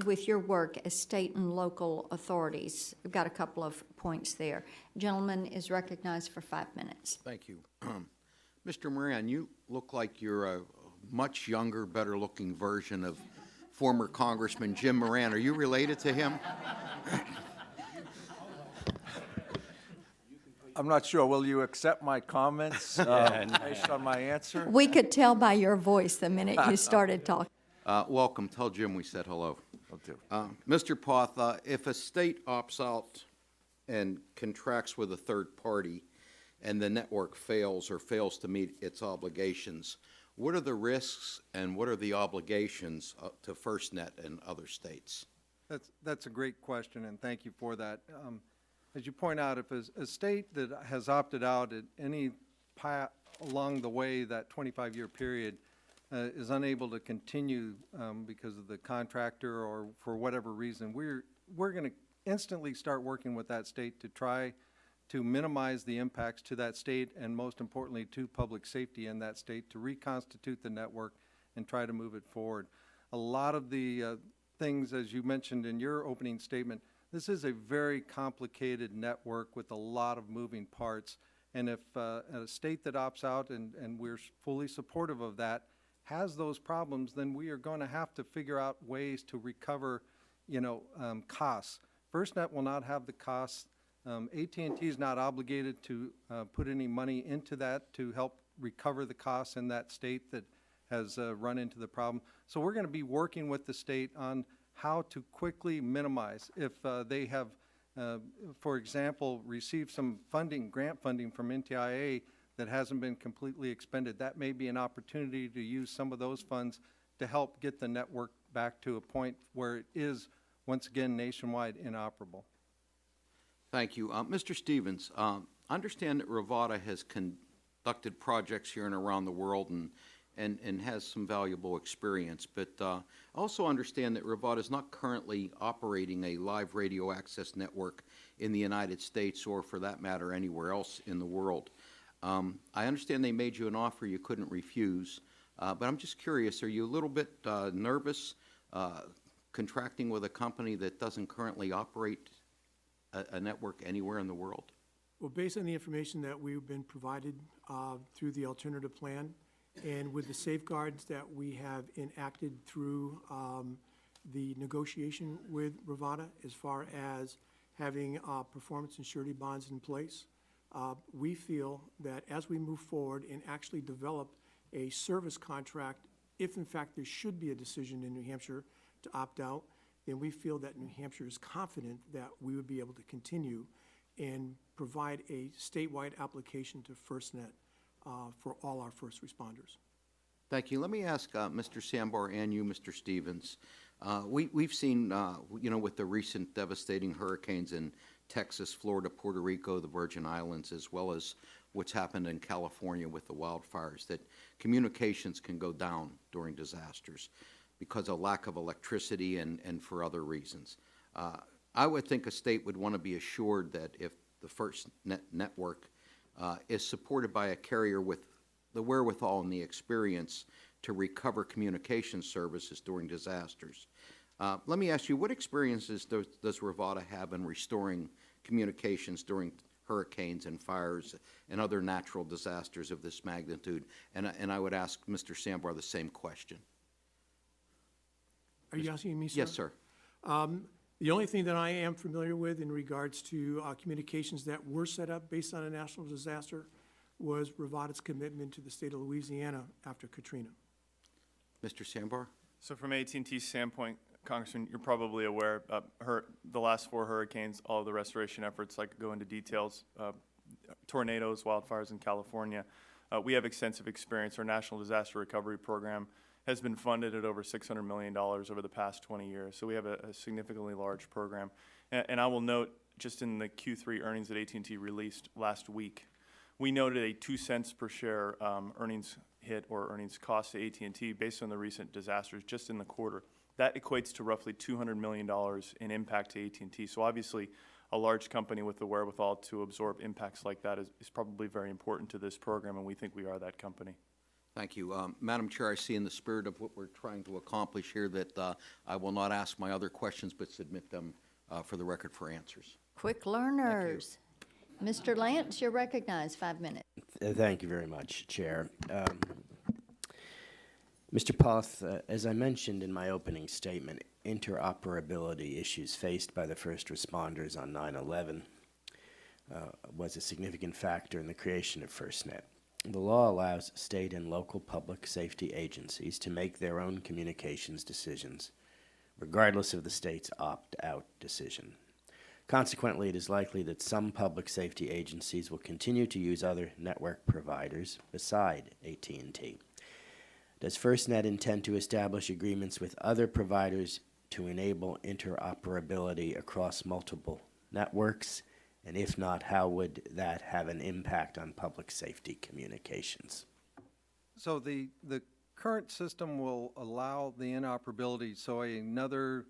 with your work as state and local authorities. We've got a couple of points there. Gentleman is recognized for 5 minutes. Thank you. Mr. Moran, you look like you're a much younger, better-looking version of former Congressman Jim Moran. Are you related to him? I'm not sure. Will you accept my comments based on my answer? We could tell by your voice the minute you started talking. Welcome. Tell Jim we said hello. Will do. Mr. Poth, if a state opts out and contracts with a third party and the network fails or fails to meet its obligations, what are the risks and what are the obligations to FirstNet and other states? That's a great question, and thank you for that. As you point out, if a state that has opted out at any along the way, that 25-year period, is unable to continue because of the contractor or for whatever reason, we're going to instantly start working with that state to try to minimize the impacts to that state and most importantly to public safety in that state to reconstitute the network and try to move it forward. A lot of the things, as you mentioned in your opening statement, this is a very complicated network with a lot of moving parts, and if a state that opts out, and we're fully supportive of that, has those problems, then we are going to have to figure out ways to recover costs. FirstNet will not have the costs. AT&T is not obligated to put any money into that to help recover the costs in that state that has run into the problem. So we're going to be working with the state on how to quickly minimize. If they have, for example, received some funding, grant funding from NTIA that hasn't been completely expended, that may be an opportunity to use some of those funds to help get the network back to a point where it is, once again, nationwide inoperable. Thank you. Mr. Stevens, I understand that Rivada has conducted projects here and around the world and has some valuable experience, but I also understand that Rivada is not currently operating a live radio access network in the United States or, for that matter, anywhere else in the world. I understand they made you an offer you couldn't refuse, but I'm just curious, are you a little bit nervous contracting with a company that doesn't currently operate a network anywhere in the world? Well, based on the information that we've been provided through the alternative plan, and with the safeguards that we have enacted through the negotiation with Rivada, as far as having performance and surety bonds in place, we feel that as we move forward and actually develop a service contract, if in fact there should be a decision in New Hampshire to opt out, then we feel that New Hampshire is confident that we would be able to continue and provide a statewide application to FirstNet for all our first responders. Thank you. Let me ask Mr. Sambar and you, Mr. Stevens. We've seen, with the recent devastating hurricanes in Texas, Florida, Puerto Rico, the Virgin Islands, as well as what's happened in California with the wildfires, that communications can go down during disasters because of lack of electricity and for other reasons. I would think a state would want to be assured that if the FirstNet network is supported by a carrier with the wherewithal and the experience to recover communication services during disasters. Let me ask you, what experiences does Rivada have in restoring communications during hurricanes and fires and other natural disasters of this magnitude? And I would ask Mr. Sambar the same question. Are you asking me, sir? Yes, sir. The only thing that I am familiar with in regards to communications that were set up based on a national disaster was Rivada's commitment to the state of Louisiana after Katrina. Mr. Sambar? So from AT&T's standpoint, Congressman, you're probably aware, the last 4 hurricanes, all of the restoration efforts, I could go into details, tornadoes, wildfires in California. We have extensive experience. Our National Disaster Recovery Program has been funded at over $600 million over the past 20 years. So we have a significantly large program. And I will note, just in the Q3 earnings that AT&T released last week, we noted a 2 cents per share earnings hit or earnings cost to AT&T based on the recent disasters just in the quarter. That equates to roughly $200 million in impact to AT&T. So obviously, a large company with the wherewithal to absorb impacts like that is probably very important to this program, and we think we are that company. Thank you. Madam Chair, I see in the spirit of what we're trying to accomplish here that I will not ask my other questions but submit them for the record for answers. Quick learners. Mr. Lance, you're recognized, 5 minutes. Thank you very much, Chair. Mr. Poth, as I mentioned in my opening statement, interoperability issues faced by the first responders on 9/11 was a significant factor in the creation of FirstNet. The law allows state and local public safety agencies to make their own communications decisions, regardless of the state's opt-out decision. Consequently, it is likely that some public safety agencies will continue to use other network providers beside AT&T. Does FirstNet intend to establish agreements with other providers to enable interoperability across multiple networks? And if not, how would that have an impact on public safety communications? So the current system will allow the inoperability, so another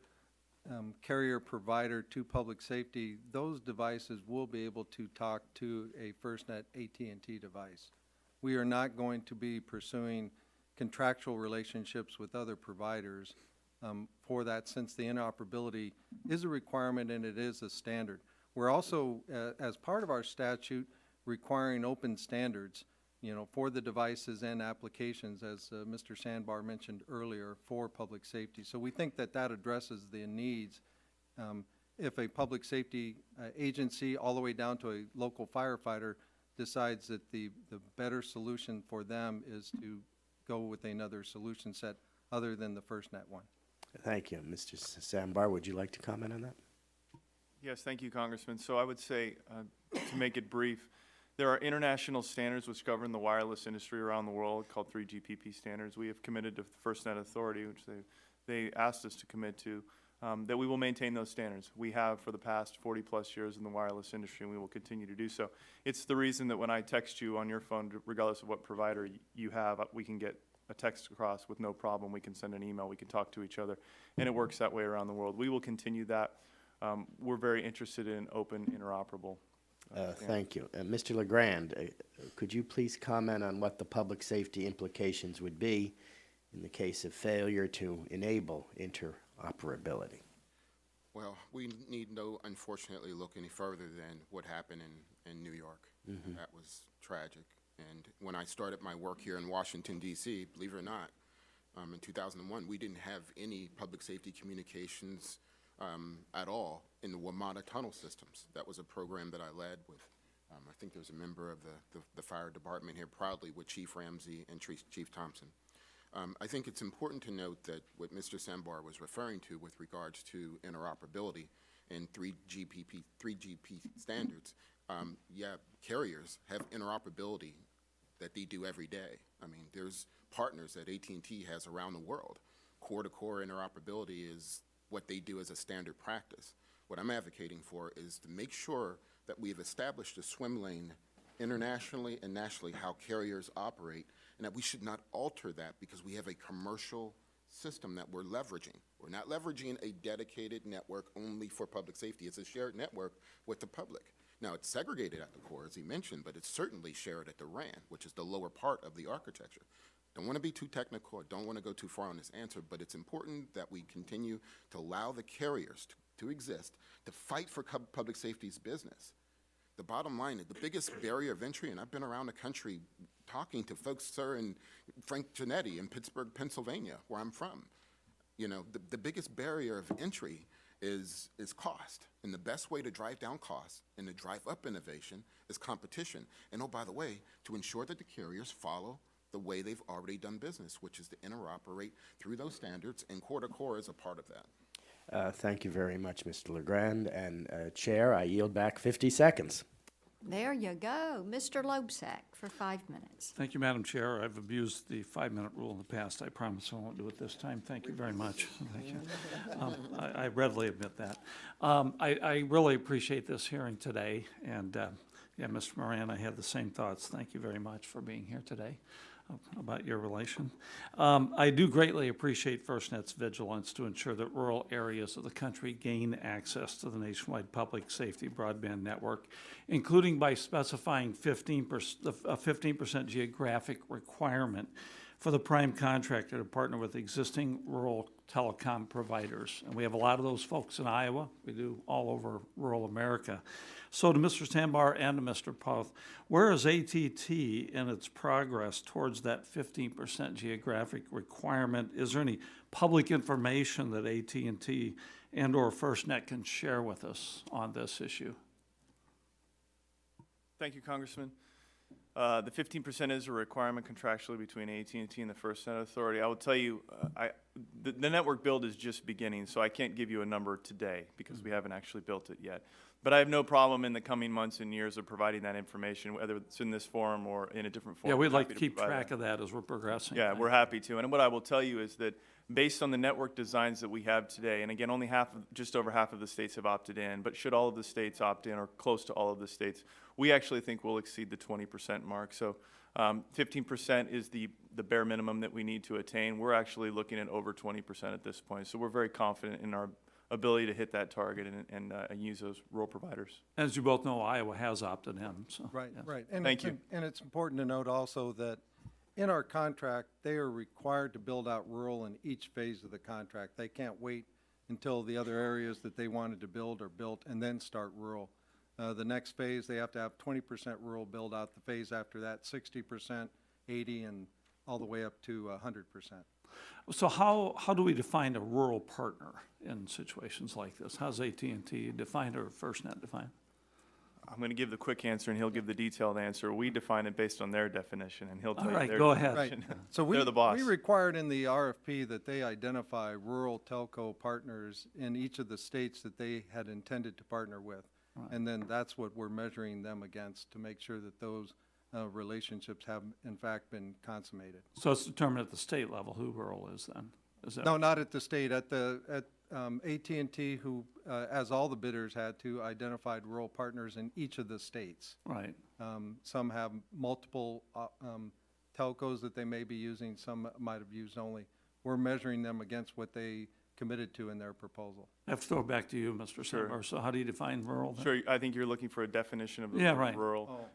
carrier provider to public safety, those devices will be able to talk to a FirstNet AT&T device. We are not going to be pursuing contractual relationships with other providers for that, since the inoperability is a requirement and it is a standard. We're also, as part of our statute, requiring open standards you know, for the devices and applications, as Mr. Sandbar mentioned earlier, for public safety. So we think that that addresses the needs. If a public safety agency, all the way down to a local firefighter, decides that the better solution for them is to go with another solution set other than the FirstNet one. Thank you. Mr. Sambar, would you like to comment on that? Yes, thank you, Congressman. So I would say, to make it brief, there are international standards which govern the wireless industry around the world called 3GPP standards. We have committed to the FirstNet Authority, which they asked us to commit to, that we will maintain those standards. We have for the past 40-plus years in the wireless industry, and we will continue to do so. It's the reason that when I text you on your phone, regardless of what provider you have, we can get a text across with no problem. We can send an email. We can talk to each other, and it works that way around the world. We will continue that. We're very interested in open, interoperable. Thank you. Mr. LeGrand, could you please comment on what the public safety implications would be in the case of failure to enable interoperability? Well, we need no, unfortunately, look any further than what happened in New York. That was tragic. And when I started my work here in Washington, D.C., believe it or not, in 2001, we didn't have any public safety communications at all in the WMATA tunnel systems. That was a program that I led with, I think there's a member of the fire department here proudly, with Chief Ramsey and Chief Thompson. I think it's important to note that what Mr. Sambar was referring to with regards to interoperability and 3GP standards, yeah, carriers have interoperability that they do every day. I mean, there's partners that AT&T has around the world. Core-to-core interoperability is what they do as a standard practice. What I'm advocating for is to make sure that we've established a swim lane internationally and nationally how carriers operate, and that we should not alter that because we have a commercial system that we're leveraging. We're not leveraging a dedicated network only for public safety. It's a shared network with the public. Now, it's segregated at the core, as he mentioned, but it's certainly shared at the RAN, which is the lower part of the architecture. Don't want to be too technical, don't want to go too far on this answer, but it's important that we continue to allow the carriers to exist, to fight for public safety's business. The bottom line is the biggest barrier of entry, and I've been around the country talking to folks, sir, and Frank Giannetti in Pittsburgh, Pennsylvania, where I'm from. You know, the biggest barrier of entry is cost. And the best way to drive down costs and to drive up innovation is competition. And oh, by the way, to ensure that the carriers follow the way they've already done business, which is to interoperate through those standards, and core-to-core is a part of that. Thank you very much, Mr. LeGrand. And Chair, I yield back 50 seconds. There you go. Mr. Loebsack for 5 minutes. Thank you, Madam Chair. I've abused the 5-minute rule in the past. I promise I won't do it this time. Thank you very much. Thank you. I readily admit that. I really appreciate this hearing today. And, yeah, Mr. Moran, I had the same thoughts. Thank you very much for being here today about your relation. I do greatly appreciate FirstNet's vigilance to ensure that rural areas of the country gain access to the nationwide public safety broadband network, including by specifying 15% geographic requirement for the prime contractor to partner with existing rural telecom providers. And we have a lot of those folks in Iowa. We do all over rural America. So to Mr. Sambar and to Mr. Poth, where is AT&T in its progress towards that 15% geographic requirement? Is there any public information that AT&T and or FirstNet can share with us on this issue? Thank you, Congressman. The 15% is a requirement contractually between AT&T and the FirstNet Authority. I will tell you, the network build is just beginning, so I can't give you a number today because we haven't actually built it yet. But I have no problem in the coming months and years of providing that information, whether it's in this forum or in a different forum. Yeah, we'd I'm like happy to keep provide track that. of that as we're progressing. Yeah, we're happy to. And what I will tell you is that based on the network designs that we have today, and again, only just over half of the states have opted in, but should all of the states opt in or close to all of the states, we actually think we'll exceed the 20% mark. So 15% is the bare minimum that we need to attain. We're actually looking at over 20% at this point. So we're very confident in our ability to hit that target and use those rural providers. As you both know, Iowa has opted in. So, Right, yes. right. And Thank you. And it's important to note also that in our contract, they are required to build out rural in each phase of the contract. They can't wait until the other areas that they wanted to build are built and then start rural. The next phase, they have to have 20% rural build out. The phase after that, 60%, 80, and all the way up to 100%. So how do we define a rural partner in situations like this? How's AT&T defined or FirstNet defined? I'm going to give the quick answer, and he'll give the detailed answer. We define it based on their definition, and he'll tell All you right, their go ahead. Right. definition. So They're the boss. we required in the RFP that they identify rural telco partners in each of the states that they had intended to partner with. And then that's what we're measuring them against to make sure that those relationships have in fact been consummated. So it's determined at the state level who rural is then? Is that? No, not at the state, at AT&T, who, as all the bidders had to, identified rural partners in each of the states. Right. Some have multiple telcos that they may be using, some might have used only. We're measuring them against what they committed to in their proposal. I have to throw it back to you, Mr. Sure. Sambar. So how do you define rural then? Sure, I think you're looking for a definition of the Yeah, word right. rural.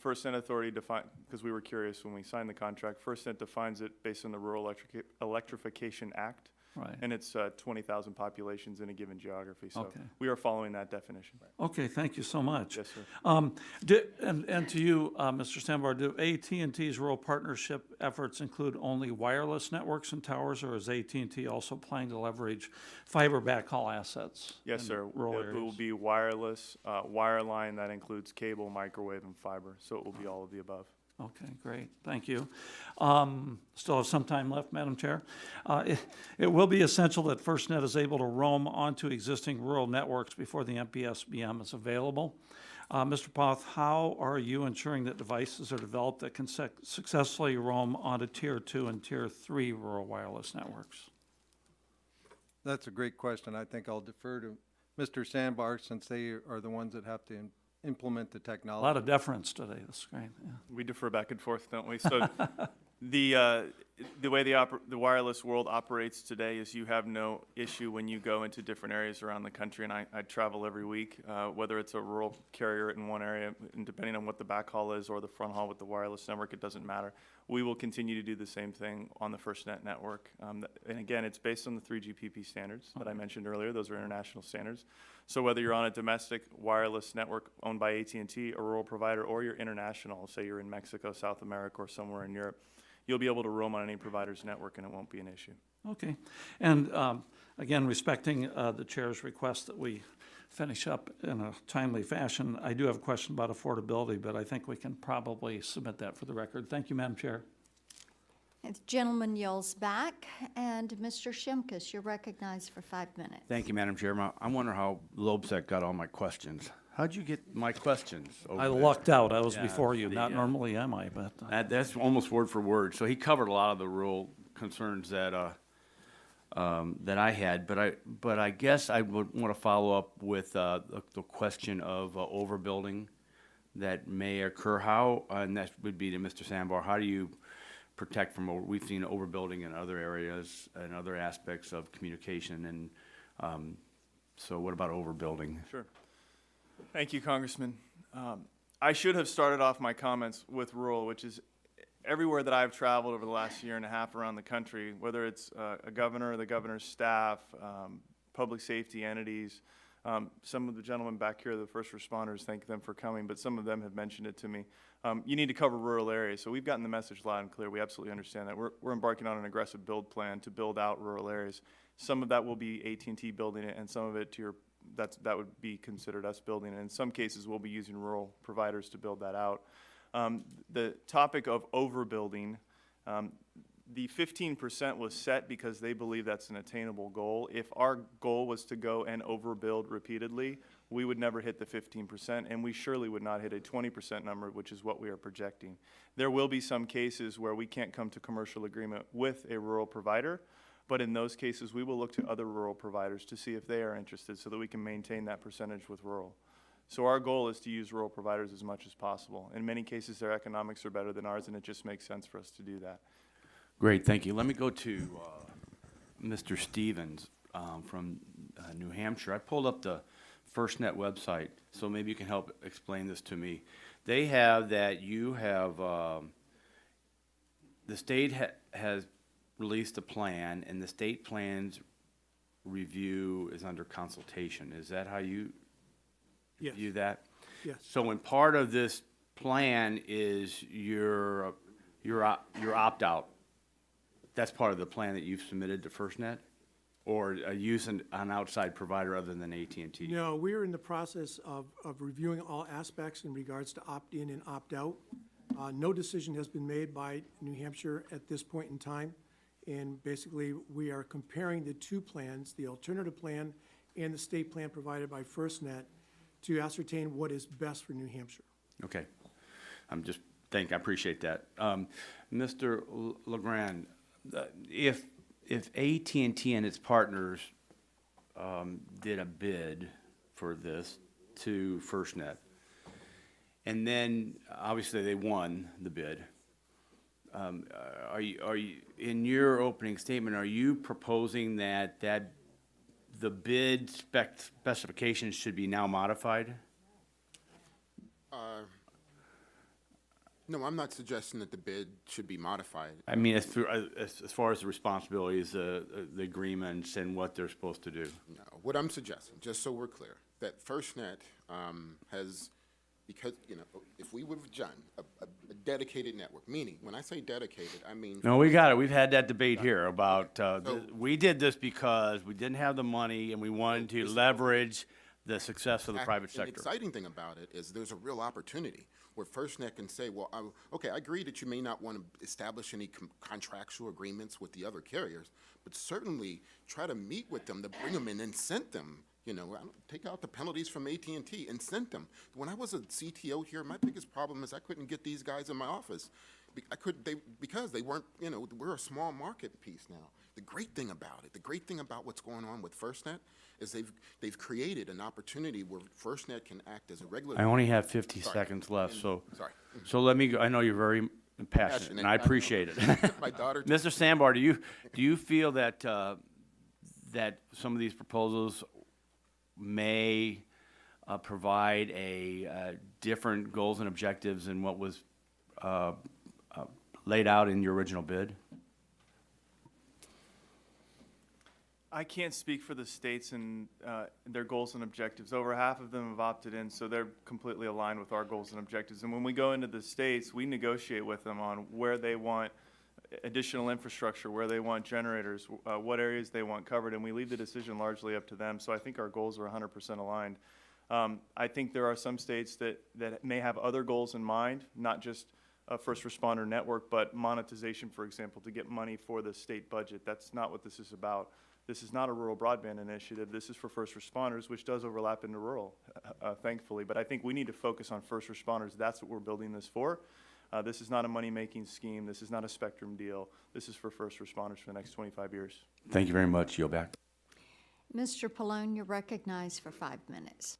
FirstNet Authority define, because we were curious when we signed the contract, FirstNet defines it based on the Rural Electrification Act. Right. And it's 20,000 populations in a given geography, so Okay. we are following that definition. Okay, thank you so much. Yes, sir. And to you, Mr. Sambar, do AT&T's rural partnership efforts include only wireless networks and towers, or is AT&T also planning to leverage fiber backhaul assets? Yes, in sir. rural It will areas? be wireless, wireline, that includes cable, microwave, and fiber, so it will be all of the above. Okay, great, thank you. Still have some time left, Madam Chair. It will be essential that FirstNet is able to roam onto existing rural networks before the MPSBM is available. Mr. Poth, how are you ensuring that devices are developed that can successfully roam onto Tier 2 and Tier 3 rural wireless networks? That's a great question. I think I'll defer to Mr. Sandbar, since they are the ones that have to implement the A technology. lot of deference today, that's great, yeah. We defer back and forth, don't we? So the way the wireless world operates today is you have no issue when you go into different areas around the country, and I travel every week, whether it's a rural carrier in one area, and depending on what the backhaul is or the front haul with the wireless network, it doesn't matter. We will continue to do the same thing on the FirstNet network. And again, it's based on the 3GPP standards that I mentioned earlier. Those are international standards. So whether you're on a domestic wireless network owned by AT&T, a rural provider, or you're international, say you're in Mexico, South America, or somewhere in Europe, you'll be able to roam on any provider's network and it won't be an issue. Okay, and again, respecting the chair's request that we finish up in a timely fashion, I do have a question about affordability, but I think we can probably submit that for the record. Thank you, Madam Chair. And the gentleman yells back, and Mr. Shimkus, you're recognized for 5 minutes. Thank you, Madam Chair. I wonder how Lobsec got all my questions. How'd you get my questions over I there? lucked out, I was Yeah, before you, the, not normally am I, but. That's almost word for word. So he covered a lot of the rural concerns that that I had, but I guess I would want to follow up with the question of overbuilding that may occur. How, and that would be to Mr. Sambar, how do you protect from, we've seen overbuilding in other areas and other aspects of communication, and so what about overbuilding? Sure. Thank you, Congressman. I should have started off my comments with rural, which is everywhere that I've traveled over the last year and a half around the country, whether it's a governor or the governor's staff, public safety entities, some of the gentlemen back here, the first responders, thank them for coming, but some of them have mentioned it to me. You need to cover rural areas. So we've gotten the message loud and clear. We absolutely understand that. We're embarking on an aggressive build plan to build out rural areas. Some of that will be AT&T building it, and some of it, that would be considered us building it. In some cases, we'll be using rural providers to build that out. The topic of overbuilding, the 15% was set because they believe that's an attainable goal. If our goal was to go and overbuild repeatedly, we would never hit the 15%, and we surely would not hit a 20% number, which is what we are projecting. There will be some cases where we can't come to commercial agreement with a rural provider, but in those cases, we will look to other rural providers to see if they are interested so that we can maintain that percentage with rural. So our goal is to use rural providers as much as possible. In many cases, their economics are better than ours, and it just makes sense for us to do that. Great, thank you. Let me go to Mr. Stevens from New Hampshire. I pulled up the FirstNet website, so maybe you can help explain this to me. They have that you have, the state has released a plan, and the state plan's review is under consultation. Is that how you Yes. view that? Yes. So when part of this plan is your opt-out, that's part of the plan that you've submitted to FirstNet? Or use an outside provider other than AT&T? No, we're in the process of reviewing all aspects in regards to opt-in and opt-out. No decision has been made by New Hampshire at this point in time. And basically, we are comparing the two plans, the alternative plan and the state plan provided by FirstNet, to ascertain what is best for New Hampshire. Okay. I appreciate that. Mr. Legrand, if AT&T and its partners did a bid for this to FirstNet, and then obviously they won the bid, are you in your opening statement, are you proposing that the bid specifications should be now modified? No, I'm not suggesting that the bid should be modified. I mean, as far as the responsibilities, the agreements, and what they're supposed to do. No, what I'm suggesting, just so we're clear, that FirstNet has, because, if we would have done a dedicated network, meaning, when I say dedicated, I mean. No, we got it. We've had that debate here about, we did this because we didn't have the money and we wanted to leverage the success of the private sector. The exciting thing about it is there's a real opportunity where FirstNet can say, well, okay, I agree that you may not want to establish any contractual agreements with the other carriers, but certainly try to meet with them to bring them in and incent them. Take out the penalties from AT&T, incent them. When I was a CTO here, my biggest problem is I couldn't get these guys in my office. Because they weren't, we're a small market piece now. The great thing about what's going on with FirstNet is they've created an opportunity where FirstNet can act as a regular. I only have 50 seconds left, so. Sorry. So let me go. I know you're very passionate, and I appreciate it. My daughter. Mr. Sandbar, do you feel that that some of these proposals may provide different goals and objectives than what was laid out in your original bid? I can't speak for the states and their goals and objectives. Over half of them have opted in, so they're completely aligned with our goals and objectives. And when we go into the states, we negotiate with them on where they want additional infrastructure, where they want generators, what areas they want covered, and we leave the decision largely up to them. So I think our goals are 100% aligned. I think there are some states that may have other goals in mind, not just a first responder network, but monetization, for example, to get money for the state budget. That's not what this is about. This is not a rural broadband initiative. This is for first responders, which does overlap into rural, thankfully. But I think we need to focus on first responders. That's what we're building this for. This is not a money-making scheme. This is not a spectrum deal. This is for first responders for the next 25 years. Thank you very much. Yield back. Mr. Pallone, you're recognized for 5 minutes.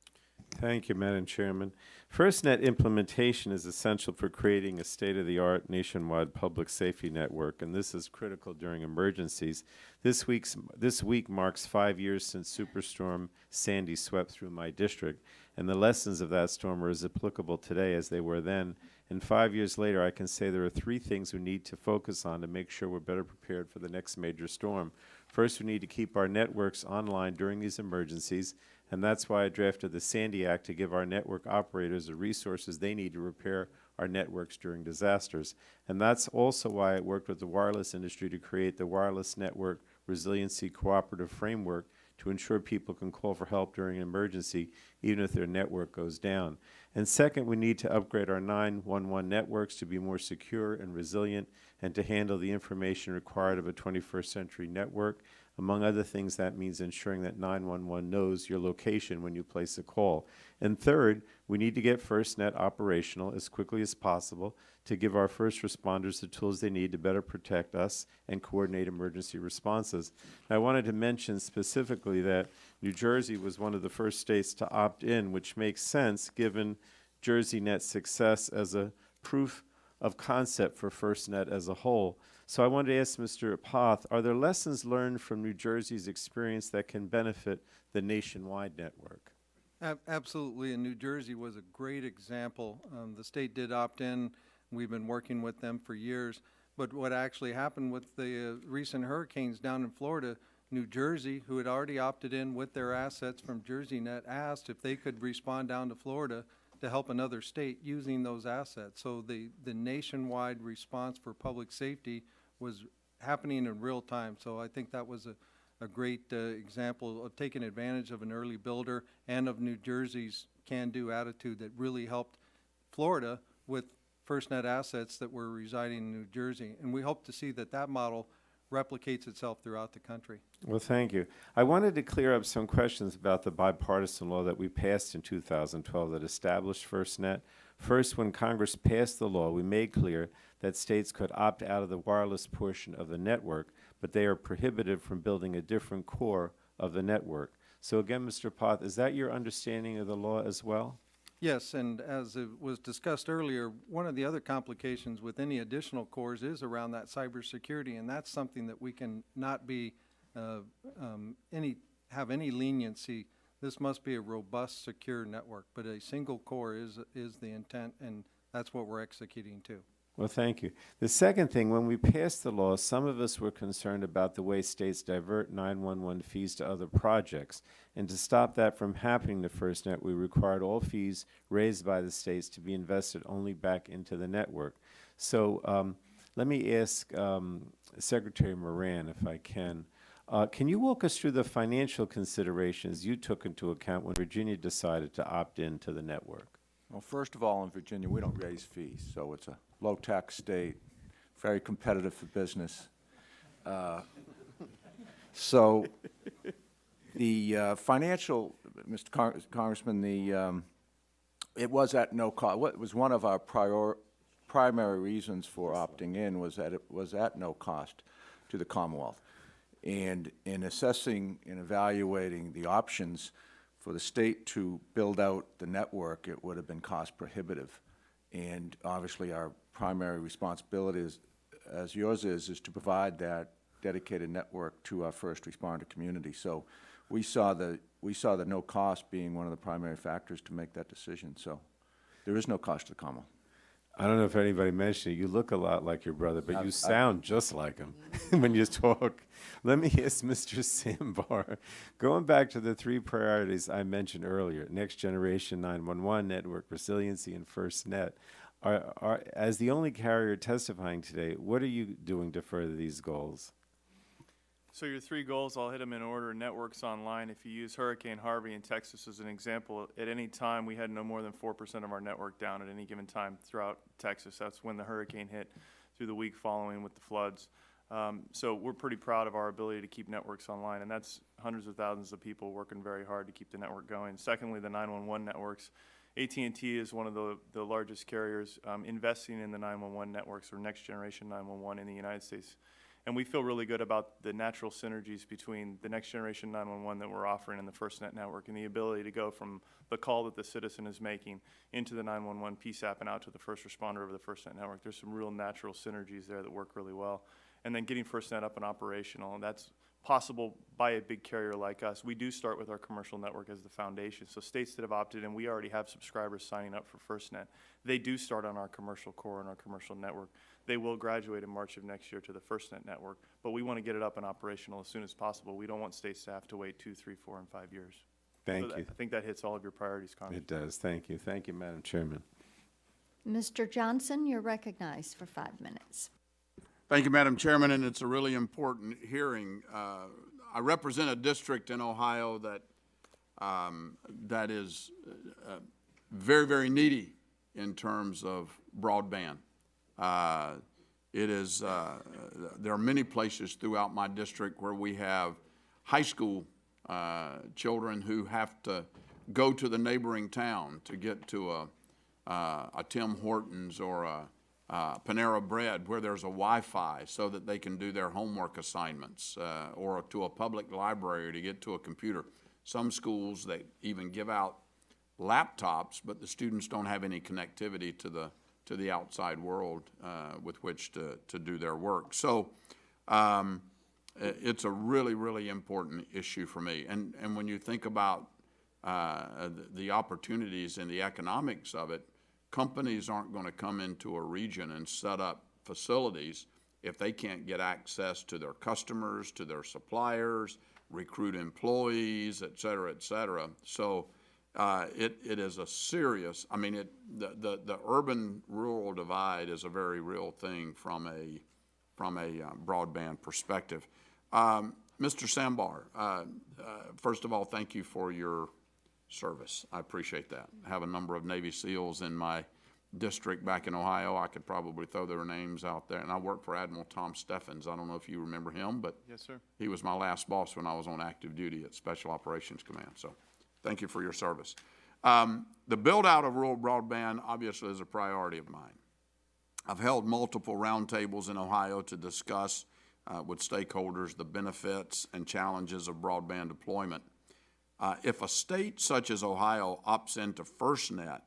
Thank you, Madam Chairman. FirstNet implementation is essential for creating a state-of-the-art nationwide public safety network, and this is critical during emergencies. This week marks 5 years since Superstorm Sandy swept through my district, and the lessons of that storm are as applicable today as they were then. And 5 years later, I can say there are 3 things we need to focus on to make sure we're better prepared for the next major storm. First, we need to keep our networks online during these emergencies, and that's why I drafted the Sandy Act to give our network operators the resources they need to repair our networks during disasters. And that's also why I worked with the wireless industry to create the Wireless Network Resiliency Cooperative Framework to ensure people can call for help during an emergency, even if their network goes down. And second, we need to upgrade our 911 networks to be more secure and resilient and to handle the information required of a 21st century network. Among other things, that means ensuring that 911 knows your location when you place a call. And third, we need to get FirstNet operational as quickly as possible to give our first responders the tools they need to better protect us and coordinate emergency responses. I wanted to mention specifically that New Jersey was one of the first states to opt in, which makes sense given JerseyNet's success as a proof of concept for FirstNet as a whole. So I wanted to ask Mr. Poth, are there lessons learned from New Jersey's experience that can benefit the nationwide network? Absolutely, and New Jersey was a great example. The state did opt in. We've been working with them for years. But what actually happened with the recent hurricanes down in Florida, New Jersey, who had already opted in with their assets from JerseyNet, asked if they could respond down to Florida to help another state using those assets. So the nationwide response for public safety was happening in real time. So I think that was a great example of taking advantage of an early builder and of New Jersey's can-do attitude that really helped Florida with FirstNet assets that were residing in New Jersey. And we hope to see that that model replicates itself throughout the country. Well, thank you. I wanted to clear up some questions about the bipartisan law that we passed in 2012 that established FirstNet. First, when Congress passed the law, we made clear that states could opt out of the wireless portion of the network, but they are prohibited from building a different core of the network. So again, Mr. Poth, is that your understanding of the law as well? Yes, and as it was discussed earlier, one of the other complications with any additional cores is around that cybersecurity, and that's something that we can not be have any leniency. This must be a robust, secure network, but a single core is the intent, and that's what we're executing to. Well, thank you. The second thing, when we passed the law, some of us were concerned about the way states divert 911 fees to other projects. And to stop that from happening to FirstNet, we required all fees raised by the states to be invested only back into the network. So let me ask Secretary Moran, if I can. Can you walk us through the financial considerations you took into account when Virginia decided to opt into the network? Well, first of all, in Virginia, we don't raise fees, so it's a low-tax state, very competitive for business. So the financial, Mr. Congressman, it was at no cost. What was one of our primary reasons for opting in was that it was at no cost to the Commonwealth. And in assessing and evaluating the options for the state to build out the network, it would have been cost prohibitive. And obviously our primary responsibility is, as yours is to provide that dedicated network to our first responder community. So we saw the no cost being one of the primary factors to make that decision. So there is no cost to the Commonwealth. I don't know if anybody mentioned it. You look a lot like your brother, but you sound just like him when you talk. Let me ask Mr. Sambar, going back to the three priorities I mentioned earlier, next generation 911, network resiliency, and FirstNet, as the only carrier testifying today, what are you doing to further these goals? So your three goals, I'll hit them in order. Networks online. If you use Hurricane Harvey in Texas as an example, at any time we had no more than 4% of our network down at any given time throughout Texas. That's when the hurricane hit through the week following with the floods. So we're pretty proud of our ability to keep networks online, and that's hundreds of thousands of people working very hard to keep the network going. Secondly, the 911 networks. AT&T is one of the largest carriers investing in the 911 networks, or next generation 911 in the United States. And we feel really good about the natural synergies between the next generation 911 that we're offering and the FirstNet network, and the ability to go from the call that the citizen is making into the 911 PSAP and out to the first responder over the FirstNet network. There's some real natural synergies there that work really well. And then getting FirstNet up and operational, and that's possible by a big carrier like us. We do start with our commercial network as the foundation. So states that have opted in, we already have subscribers signing up for FirstNet. They do start on our commercial core and our commercial network. They will graduate in March of next year to the FirstNet network, but we want to get it up and operational as soon as possible. We don't want states to have to wait 2, 3, 4, and 5 years. Thank you. I think that hits all of your priorities, Congressman. It does. Thank you. Thank you, Madam Chairman. Mr. Johnson, you're recognized for 5 minutes. Thank you, Madam Chairman, and it's a really important hearing. I represent a district in Ohio that is very, very needy in terms of broadband. There are many places throughout my district where we have high school children who have to go to the neighboring town to get to a Tim Hortons or a Panera Bread where there's a Wi-Fi so that they can do their homework assignments, or to a public library to get to a computer. Some schools, they even give out laptops, but the students don't have any connectivity to the outside world with which to do their work. So it's a really, really important issue for me. And when you think about the opportunities and the economics of it, companies aren't going to come into a region and set up facilities if they can't get access to their customers, to their suppliers, recruit employees, et cetera, et cetera. So it is a serious, I mean, the urban-rural divide is a very real thing from a broadband perspective. Mr. Sambar, first of all, thank you for your service. I appreciate that. I have a number of Navy SEALs in my district back in Ohio. I could probably throw their names out there. And I worked for Admiral Tom Steffens. I don't know if you remember him, but Yes, sir. he was my last boss when I was on active duty at Special Operations Command. So thank you for your service. The build-out of rural broadband obviously is a priority of mine. I've held multiple roundtables in Ohio to discuss with stakeholders the benefits and challenges of broadband deployment. If a state such as Ohio opts into FirstNet,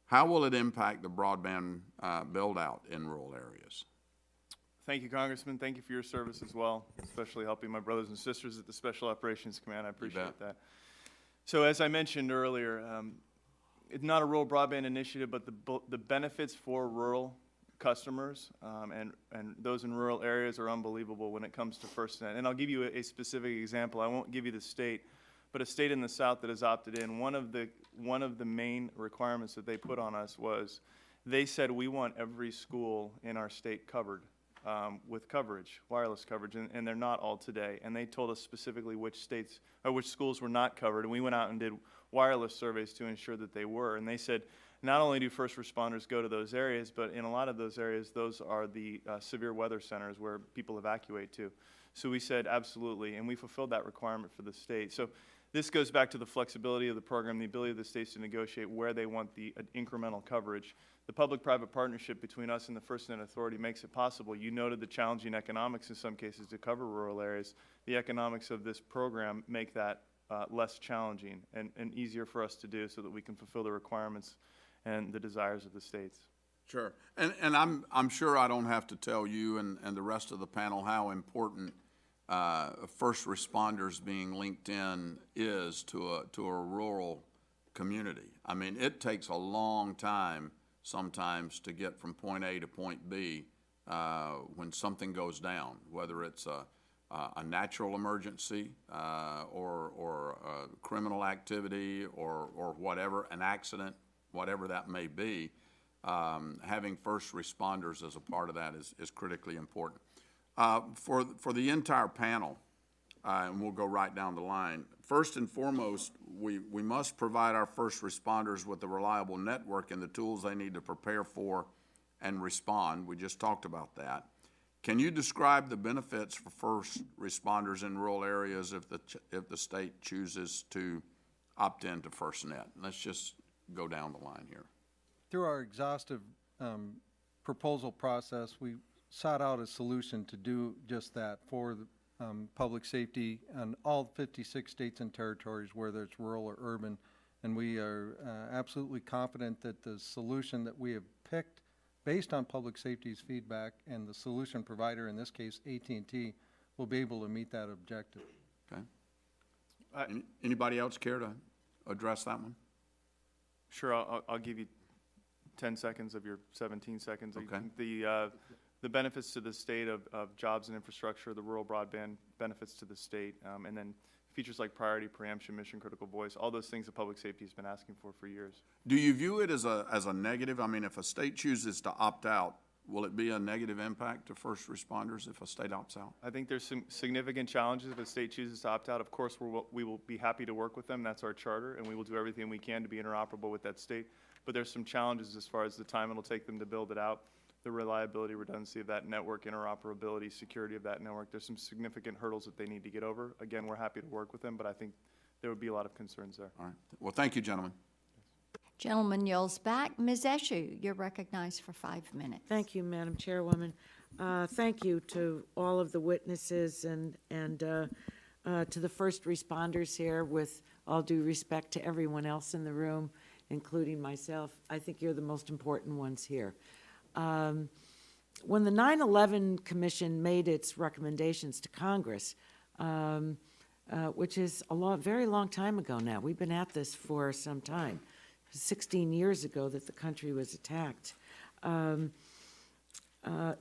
how will it impact the broadband build-out in rural areas? Thank you, Congressman. Thank you for your service as well, especially helping my brothers and sisters at the Special Operations Command. I appreciate that. So as I mentioned earlier, it's not a rural broadband initiative, but the benefits for rural customers and those in rural areas are unbelievable when it comes to FirstNet. And I'll give you a specific example. I won't give you the state, but a state in the South that has opted in, one of the main requirements that they put on us was they said we want every school in our state covered with coverage, wireless coverage, and they're not all today. And they told us specifically which states or which schools were not covered, and we went out and did wireless surveys to ensure that they were. And they said not only do first responders go to those areas, but in a lot of those areas, those are the severe weather centers where people evacuate to. So we said absolutely, and we fulfilled that requirement for the state. So this goes back to the flexibility of the program, the ability of the states to negotiate where they want the incremental coverage. The public-private partnership between us and the FirstNet Authority makes it possible. You noted the challenging economics in some cases to cover rural areas. The economics of this program make that less challenging and easier for us to do so that we can fulfill the requirements and the desires of the states. Sure. And I'm sure I don't have to tell you and the rest of the panel how important first responders being linked in is to a rural community. I mean, it takes a long time sometimes to get from point A to point B when something goes down, whether it's a natural emergency or criminal activity or whatever, an accident, whatever that may be. Having first responders as a part of that is critically important. For the entire panel, and we'll go right down the line, first and foremost, we must provide our first responders with a reliable network and the tools they need to prepare for and respond. We just talked about that. Can you describe the benefits for first responders in rural areas if the state chooses to opt into FirstNet? Let's just go down the line here. Through our exhaustive proposal process, we sought out a solution to do just that for the public safety in all 56 states and territories, whether it's rural or urban. And we are absolutely confident that the solution that we have picked based on public safety's feedback and the solution provider, in this case AT&T, will be able to meet that objective. Okay. Anybody else care to address that one? Sure, I'll give you 10 seconds of your 17 seconds. Okay. The benefits to the state of jobs and infrastructure, the rural broadband benefits to the state, and then features like priority, preemption, mission critical voice, all those things that public safety has been asking for years. Do you view it as a negative? I mean, if a state chooses to opt out, will it be a negative impact to first responders if a state opts out? I think there's some significant challenges if a state chooses to opt out. Of course, we will be happy to work with them. That's our charter, and we will do everything we can to be interoperable with that state. But there's some challenges as far as the time it'll take them to build it out, the reliability, redundancy of that network, interoperability, security of that network. There's some significant hurdles that they need to get over. Again, we're happy to work with them, but I think there would be a lot of concerns there. All right. Well, thank you, gentlemen. Gentleman yells back. Ms. Eshoo, you're recognized for 5 minutes. Thank you, Madam Chairwoman. Thank you to all of the witnesses and to the first responders here, with all due respect to everyone else in the room, including myself. I think you're the most important ones here. When the 9/11 Commission made its recommendations to Congress, which is a very long time ago now, we've been at this for some time, 16 years ago that the country was attacked,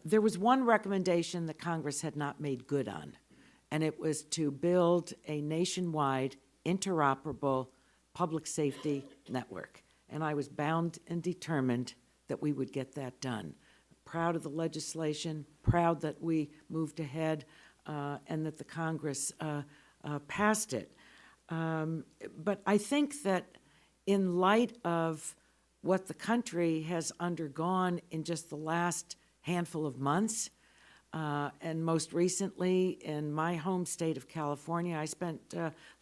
there was one recommendation that Congress had not made good on, and it was to build a nationwide interoperable public safety network. And I was bound and determined that we would get that done. Proud of the legislation, proud that we moved ahead, and that the Congress passed it. But I think that in light of what the country has undergone in just the last handful of months, and most recently in my home state of California, I spent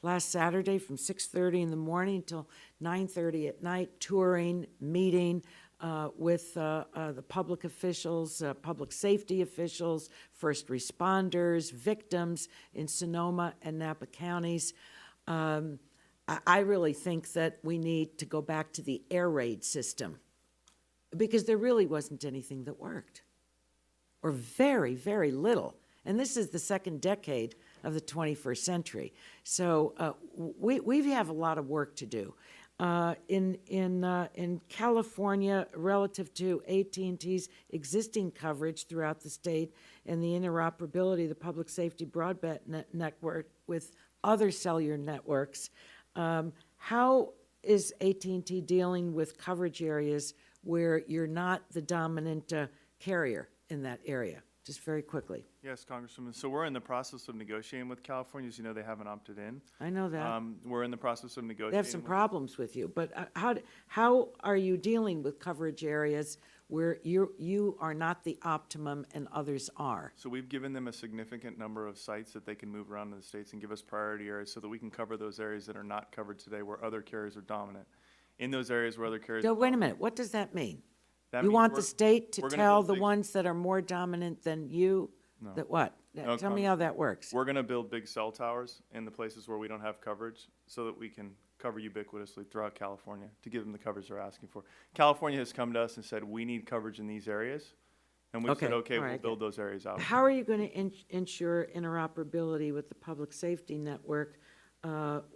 last Saturday from 6:30 in the morning till 9:30 at night touring, meeting with the public officials, public safety officials, first responders, victims in Sonoma and Napa counties. I really think that we need to go back to the air raid system, because there really wasn't anything that worked, or very, very little. And this is the second decade of the 21st century. So we have a lot of work to do. In California, relative to AT&T's existing coverage throughout the state and the interoperability of the public safety broadband network with other cellular networks, how is AT&T dealing with coverage areas where you're not the dominant carrier in that area? Just very quickly. Yes, Congresswoman. So we're in the process of negotiating with California. As you know, they haven't opted in. I know that. We're in the process of negotiating. They have some problems with you, but how are you dealing with coverage areas where you are not the optimum and others are? So we've given them a significant number of sites that they can move around in the states and give us priority areas so that we can cover those areas that are not covered today where other carriers are dominant. In those areas where other carriers So wait a minute, what does that mean? That You means want the we're- state to we're gonna tell build the big- ones that are more dominant than you? No. That what? No, Tell me how that works. We're going to build big cell towers in the places where we don't have coverage so that we can cover ubiquitously throughout California to give them the coverage they're asking for. California has come to us and said, we need coverage in these areas. And we've said, okay, all we'll right. build those areas out. How are you going to ensure interoperability with the public safety network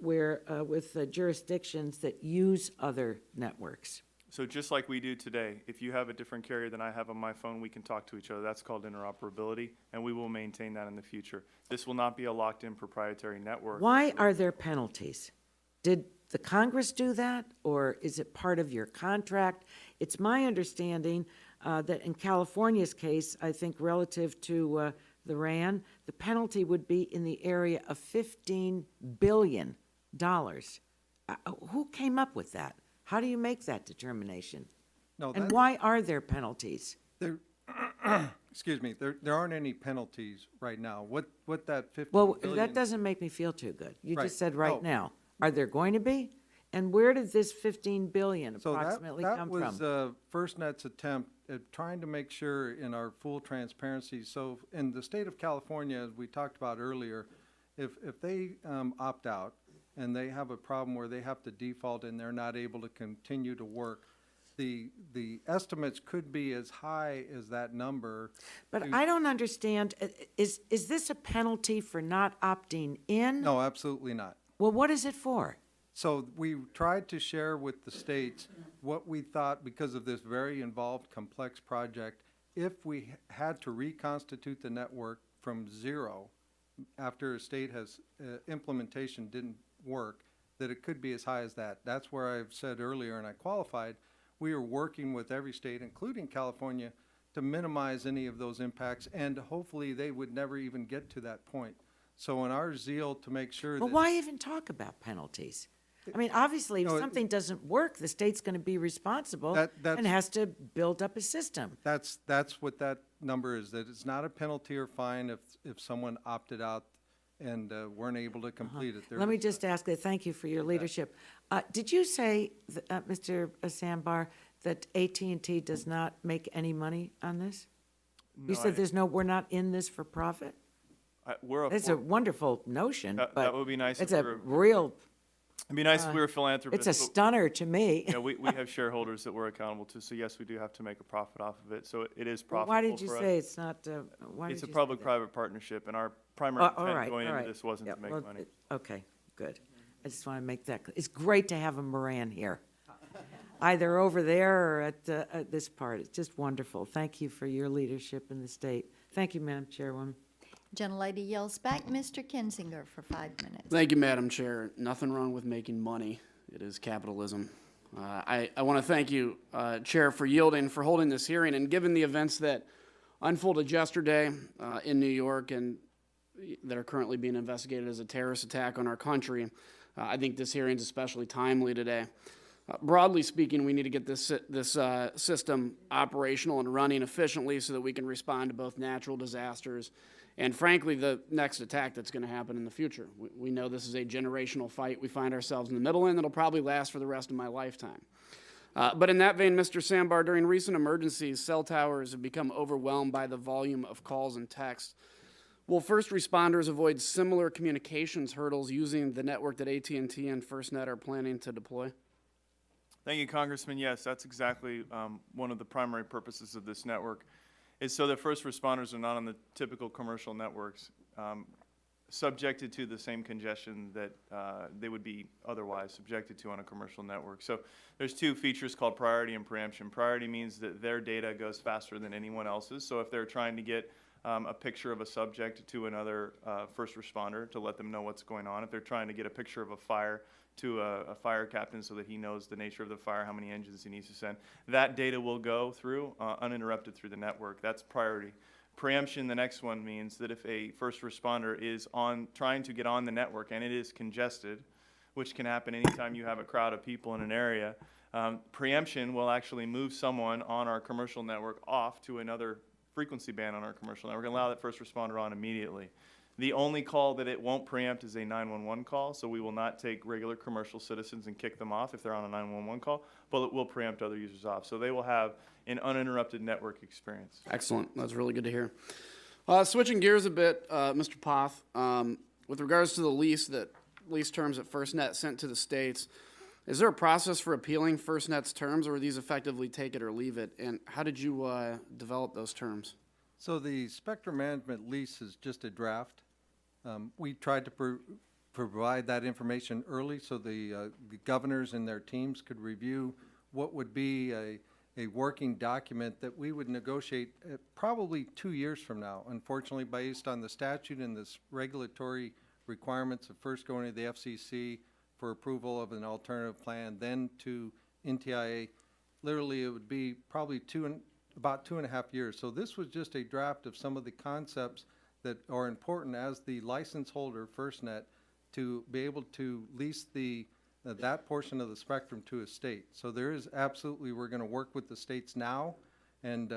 with jurisdictions that use other networks? So just like we do today, if you have a different carrier than I have on my phone, we can talk to each other. That's called interoperability, and we will maintain that in the future. This will not be a locked-in proprietary network. Why are there penalties? Did the Congress do that, or is it part of your contract? It's my understanding that in California's case, I think relative to the RAN, the penalty would be in the area of $15 billion. Who came up with that? How do you make that determination? No, And that- why are there penalties? There, excuse me, there aren't any penalties right now. What that 15 Well, billion. that doesn't make me feel too good. You Right. just said right Oh. now. Are there going to be? And where did this 15 billion So approximately that come was from? FirstNet's attempt at trying to make sure in our full transparency. So in the state of California, as we talked about earlier, if they opt out and they have a problem where they have to default and they're not able to continue to work, the estimates could be as high as that number. But I don't understand, is this a penalty for not opting in? No, absolutely not. Well, what is it for? So we tried to share with the states what we thought, because of this very involved, complex project, if we had to reconstitute the network from zero after a state has, implementation didn't work, that it could be as high as that. That's where I've said earlier, and I qualified, we are working with every state, including California, to minimize any of those impacts, and hopefully they would never even get to that point. So in our zeal to make sure Well, that. why even talk about penalties? I mean, obviously, if No, something doesn't work, the state's going to be responsible That's- and has to build up a system. That's what that number is, that it's not a penalty or fine if someone opted out and weren't able to complete it. There- Let me just ask, thank you for your leadership. Did you say, Mr. Sambar, that AT&T does not make any money on this? No, You said we're not in this for profit? We're It's a wonderful notion, That but would be nice it's if a we were- real, It'd be nice if we were philanthropists. it's a but- stunner to me. Yeah, we have shareholders that we're accountable to, so yes, we do have to make a profit off of it, so it is profitable Why did you for us. say it's not, why did It's a you say that? public-private partnership, and our primary All intent right, going all into right. this wasn't Yeah, to make well, money. Okay, good. I just want to make that, it's great to have a Moran here. either over there or at this part. It's just wonderful. Thank you for your leadership in the state. Thank you, Madam Chairwoman. Gentlelady yells back, Mr. Kinzinger for 5 minutes. Thank you, Madam Chair. Nothing wrong with making money. It is capitalism. I want to thank you, Chair, for yielding, for holding this hearing, and given the events that unfolded yesterday in New York and that are currently being investigated as a terrorist attack on our country, I think this hearing is especially timely today. Broadly speaking, we need to get this system operational and running efficiently so that we can respond to both natural disasters and, frankly, the next attack that's going to happen in the future. We know this is a generational fight we find ourselves in the middle in that'll probably last for the rest of my lifetime. But in that vein, Mr. Sambar, during recent emergencies, cell towers have become overwhelmed by the volume of calls and texts. Will first responders avoid similar communications hurdles using the network that AT&T and FirstNet are planning to deploy? Thank you, Congressman. Yes, that's exactly one of the primary purposes of this network, is so that first responders are not on the typical commercial networks, subjected to the same congestion that they would be otherwise subjected to on a commercial network. So there's two features called priority and preemption. Priority means that their data goes faster than anyone else's. So if they're trying to get a picture of a subject to another first responder to let them know what's going on, if they're trying to get a picture of a fire to a fire captain so that he knows the nature of the fire, how many engines he needs to send, that data will go through uninterrupted through the network. That's priority. Preemption, the next one, means that if a first responder is trying to get on the network and it is congested, which can happen anytime you have a crowd of people in an area, preemption will actually move someone on our commercial network off to another frequency band on our commercial network and allow that first responder on immediately. The only call that it won't preempt is a 911 call, so we will not take regular commercial citizens and kick them off if they're on a 911 call, but it will preempt other users off. So they will have an uninterrupted network experience. Excellent. That's really good to hear. Switching gears a bit, Mr. Poth, with regards to the lease terms that FirstNet sent to the states, is there a process for appealing FirstNet's terms, or are these effectively take it or leave it? And how did you develop those terms? So the spectrum management lease is just a draft. We tried to provide that information early so the governors and their teams could review what would be a working document that we would negotiate probably 2 years from now. Unfortunately, based on the statute and the regulatory requirements of first going to the FCC for approval of an alternative plan, then to NTIA, literally it would be probably about 2.5 years. So this was just a draft of some of the concepts that are important as the license holder, FirstNet, to be able to lease that portion of the spectrum to a state. So there is absolutely, we're going to work with the states now and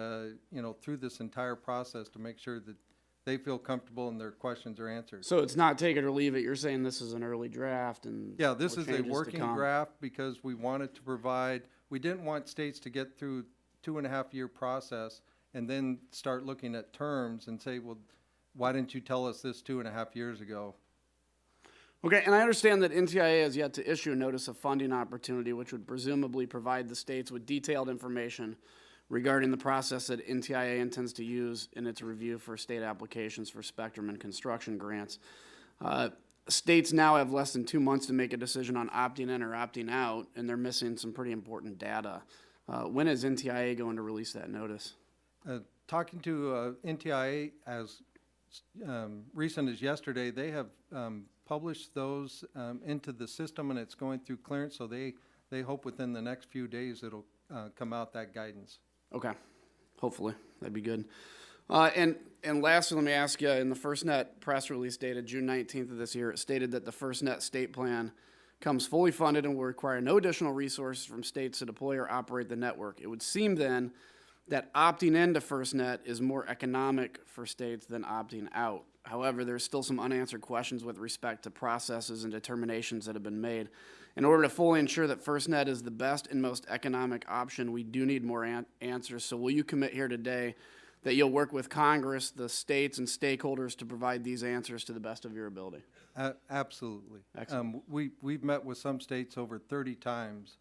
through this entire process to make sure that they feel comfortable and their questions are answered. So it's not take it or leave it. You're saying this is an early draft and yeah, this is a working draft because we wanted to provide, we didn't want states to get through 2.5 year process and then start looking at terms and say, well, why didn't you tell us this 2.5 years ago? Okay, and I understand that NTIA has yet to issue a notice of funding opportunity, which would presumably provide the states with detailed information regarding the process that NTIA intends to use in its review for state applications for spectrum and construction grants. States now have less than 2 months to make a decision on opting in or opting out, and they're missing some pretty important data. When is NTIA going to release that notice? Talking to NTIA as recent as yesterday, they have published those into the system and it's going through clearance, so they hope within the next few days it'll come out, that guidance. Okay, hopefully, that'd be good. And lastly, let me ask you, in the FirstNet press release dated June 19th of this year, it stated that the FirstNet state plan comes fully funded and will require no additional resources from states to deploy or operate the network. It would seem then that opting into FirstNet is more economic for states than opting out. However, there's still some unanswered questions with respect to processes and determinations that have been made. In order to fully ensure that FirstNet is the best and most economic option, we do need more answers. So will you commit here today that you'll work with Congress, the states, and stakeholders to provide these answers to the best of your ability? Absolutely. Excellent. We've met with some states over 30 times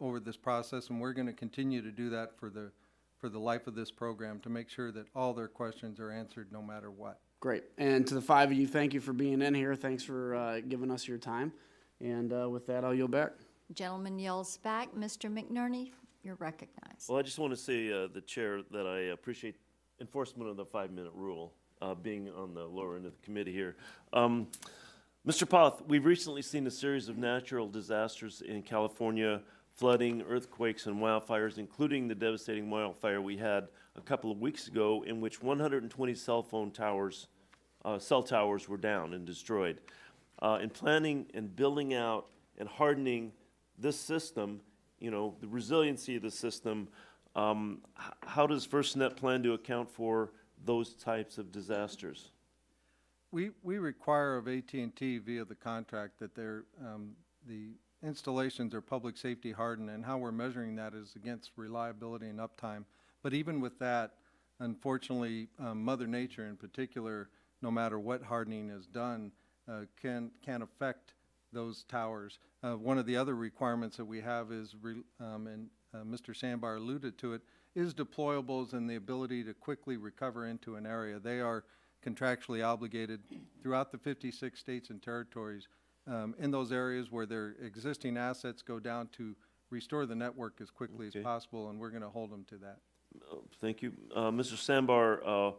over this process, and we're going to continue to do that for the life of this program to make sure that all their questions are answered no matter what. Great. And to the five of you, thank you for being in here. Thanks for giving us your time. And with that, I'll yield back. Gentleman yells back. Mr. McNerney, you're recognized. Well, I just want to say, the chair, that I appreciate enforcement of the 5-minute rule, being on the lower end of the committee here. Mr. Poth, we've recently seen a series of natural disasters in California, flooding, earthquakes, and wildfires, including the devastating wildfire we had a couple of weeks ago, in which 120 cell towers were down and destroyed. In planning and building out and hardening this system, you know, the resiliency of the system, how does FirstNet plan to account for those types of disasters? We require of AT&T via the contract that the installations are public safety hardened, and how we're measuring that is against reliability and uptime. But even with that, unfortunately, Mother Nature in particular, no matter what hardening is done, can affect those towers. One of the other requirements that we have is, and Mr. Sandbar alluded to it, is deployables and the ability to quickly recover into an area. They are contractually obligated throughout the 56 states and territories in those areas where their existing assets go down to restore the network as quickly as possible, and we're going to hold them to that. Thank you. Mr. Sandbar,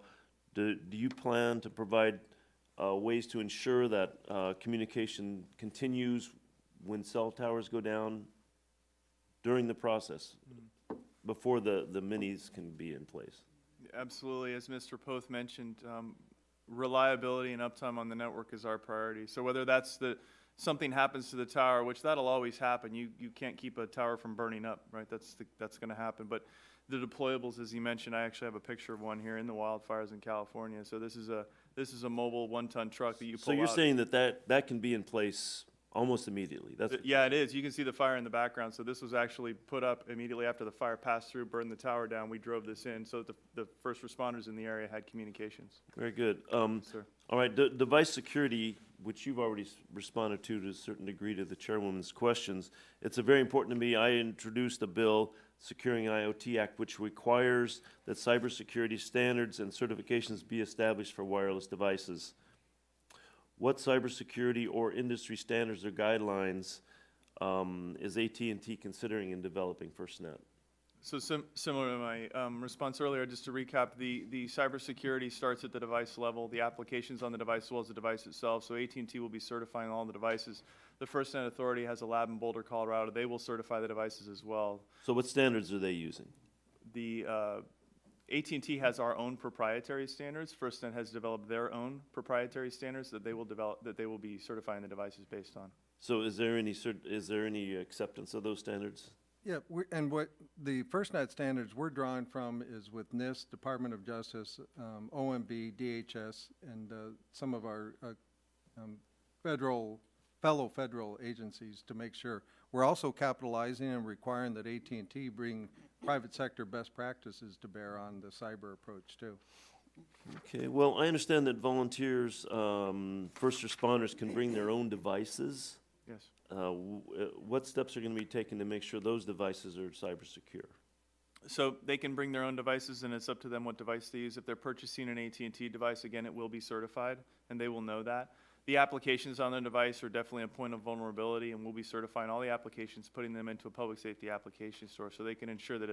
do you plan to provide ways to ensure that communication continues when cell towers go down during the process, before the minis can be in place? Absolutely. As Mr. Poth mentioned, reliability and uptime on the network is our priority. So whether that's something happens to the tower, which that'll always happen. You can't keep a tower from burning up, right? That's going to happen. But the deployables, as you mentioned, I actually have a picture of one here in the wildfires in California. So this is a mobile 1-ton truck that you pull out. So you're saying that can be in place almost immediately? Yeah, it is. You can see the fire in the background. So this was actually put up immediately after the fire passed through, burned the tower down. We drove this in so that the first responders in the area had communications. Very good. Sir. All right, device security, which you've already responded to a certain degree to the chairwoman's questions, it's very important to me. I introduced a bill, Securing IoT Act, which requires that cybersecurity standards and certifications be established for wireless devices. What cybersecurity or industry standards or guidelines is AT&T considering in developing FirstNet? So similar to my response earlier, just to recap, the cybersecurity starts at the device level, the applications on the device as well as the device itself. So AT&T will be certifying all the devices. The FirstNet Authority has a lab in Boulder, Colorado. They will certify the devices as well. So what standards are they using? The AT&T has our own proprietary standards. FirstNet has developed their own proprietary standards that they will be certifying the devices based on. So is there any acceptance of those standards? Yeah, and what the FirstNet standards we're drawing from is with NIST, Department of Justice, OMB, DHS, and some of our fellow federal agencies to make sure. We're also capitalizing and requiring that AT&T bring private sector best practices to bear on the cyber approach too. Okay, well, I understand that volunteers, first responders can bring their own devices. Yes. What steps are going to be taken to make sure those devices are cyber secure? So they can bring their own devices, and it's up to them what device they use. If they're purchasing an AT&T device, again, it will be certified, and they will know that. The applications on their device are definitely a point of vulnerability, and we'll be certifying all the applications, putting them into a public safety application store so they can ensure that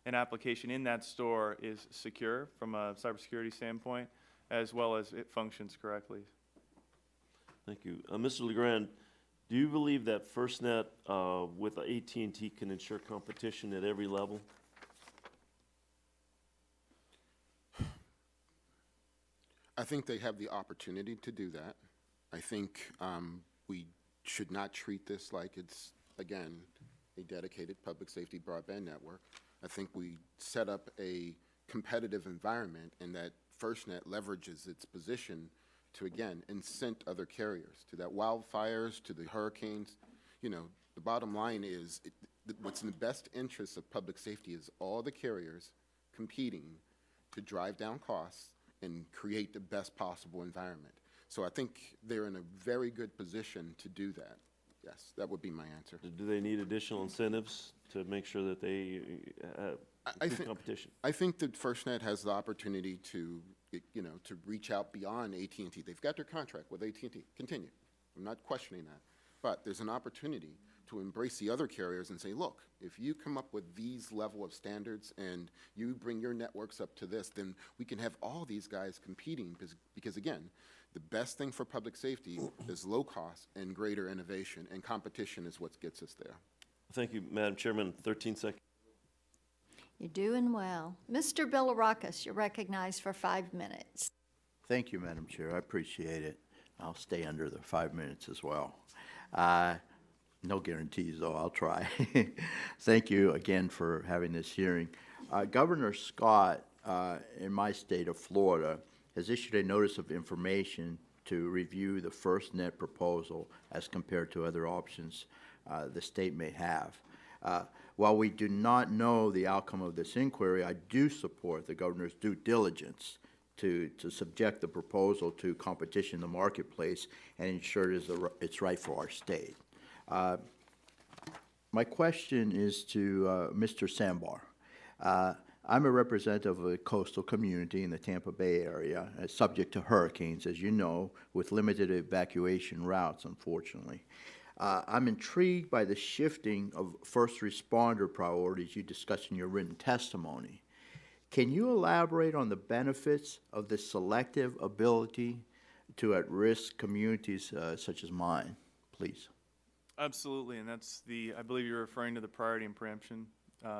an application in that store is secure from a cybersecurity standpoint, as well as it functions correctly. Thank you. Mr. LeGrand, do you believe that FirstNet with AT&T can ensure competition at every level? I think they have the opportunity to do that. I think we should not treat this like it's, again, a dedicated public safety broadband network. I think we set up a competitive environment and that FirstNet leverages its position to, again, incent other carriers, to that wildfires, to the hurricanes. You know, the bottom line is what's in the best interest of public safety is all the carriers competing to drive down costs and create the best possible environment. So I think they're in a very good position to do that. Yes, that would be my answer. Do they need additional incentives to make sure that they improve competition? I think that FirstNet has the opportunity to, you know, to reach out beyond AT&T. They've got their contract with AT&T. Continue. I'm not questioning that. But there's an opportunity to embrace the other carriers and say, look, if you come up with these level of standards and you bring your networks up to this, then we can have all these guys competing because again, the best thing for public safety is low cost and greater innovation, and competition is what gets us there. Thank you, Madam Chairman. 13 seconds. You're doing well. Mr. Bilirakis, you're recognized for 5 minutes. Thank you, Madam Chair. I appreciate it. I'll stay under the 5 minutes as well. No guarantees, though. I'll try. Thank you again for having this hearing. Governor Scott in my state of Florida has issued a notice of information to review the FirstNet proposal as compared to other options the state may have. While we do not know the outcome of this inquiry, I do support the governor's due diligence to subject the proposal to competition in the marketplace and ensure it's right for our state. My question is to Mr. Sambar. I'm a representative of a coastal community in the Tampa Bay area, subject to hurricanes, as you know, with limited evacuation routes, unfortunately. I'm intrigued by the shifting of first responder priorities you discussed in your written testimony. Can you elaborate on the benefits of the selective ability to at-risk communities such as mine, please? Absolutely, and that's I believe you're referring to the priority and preemption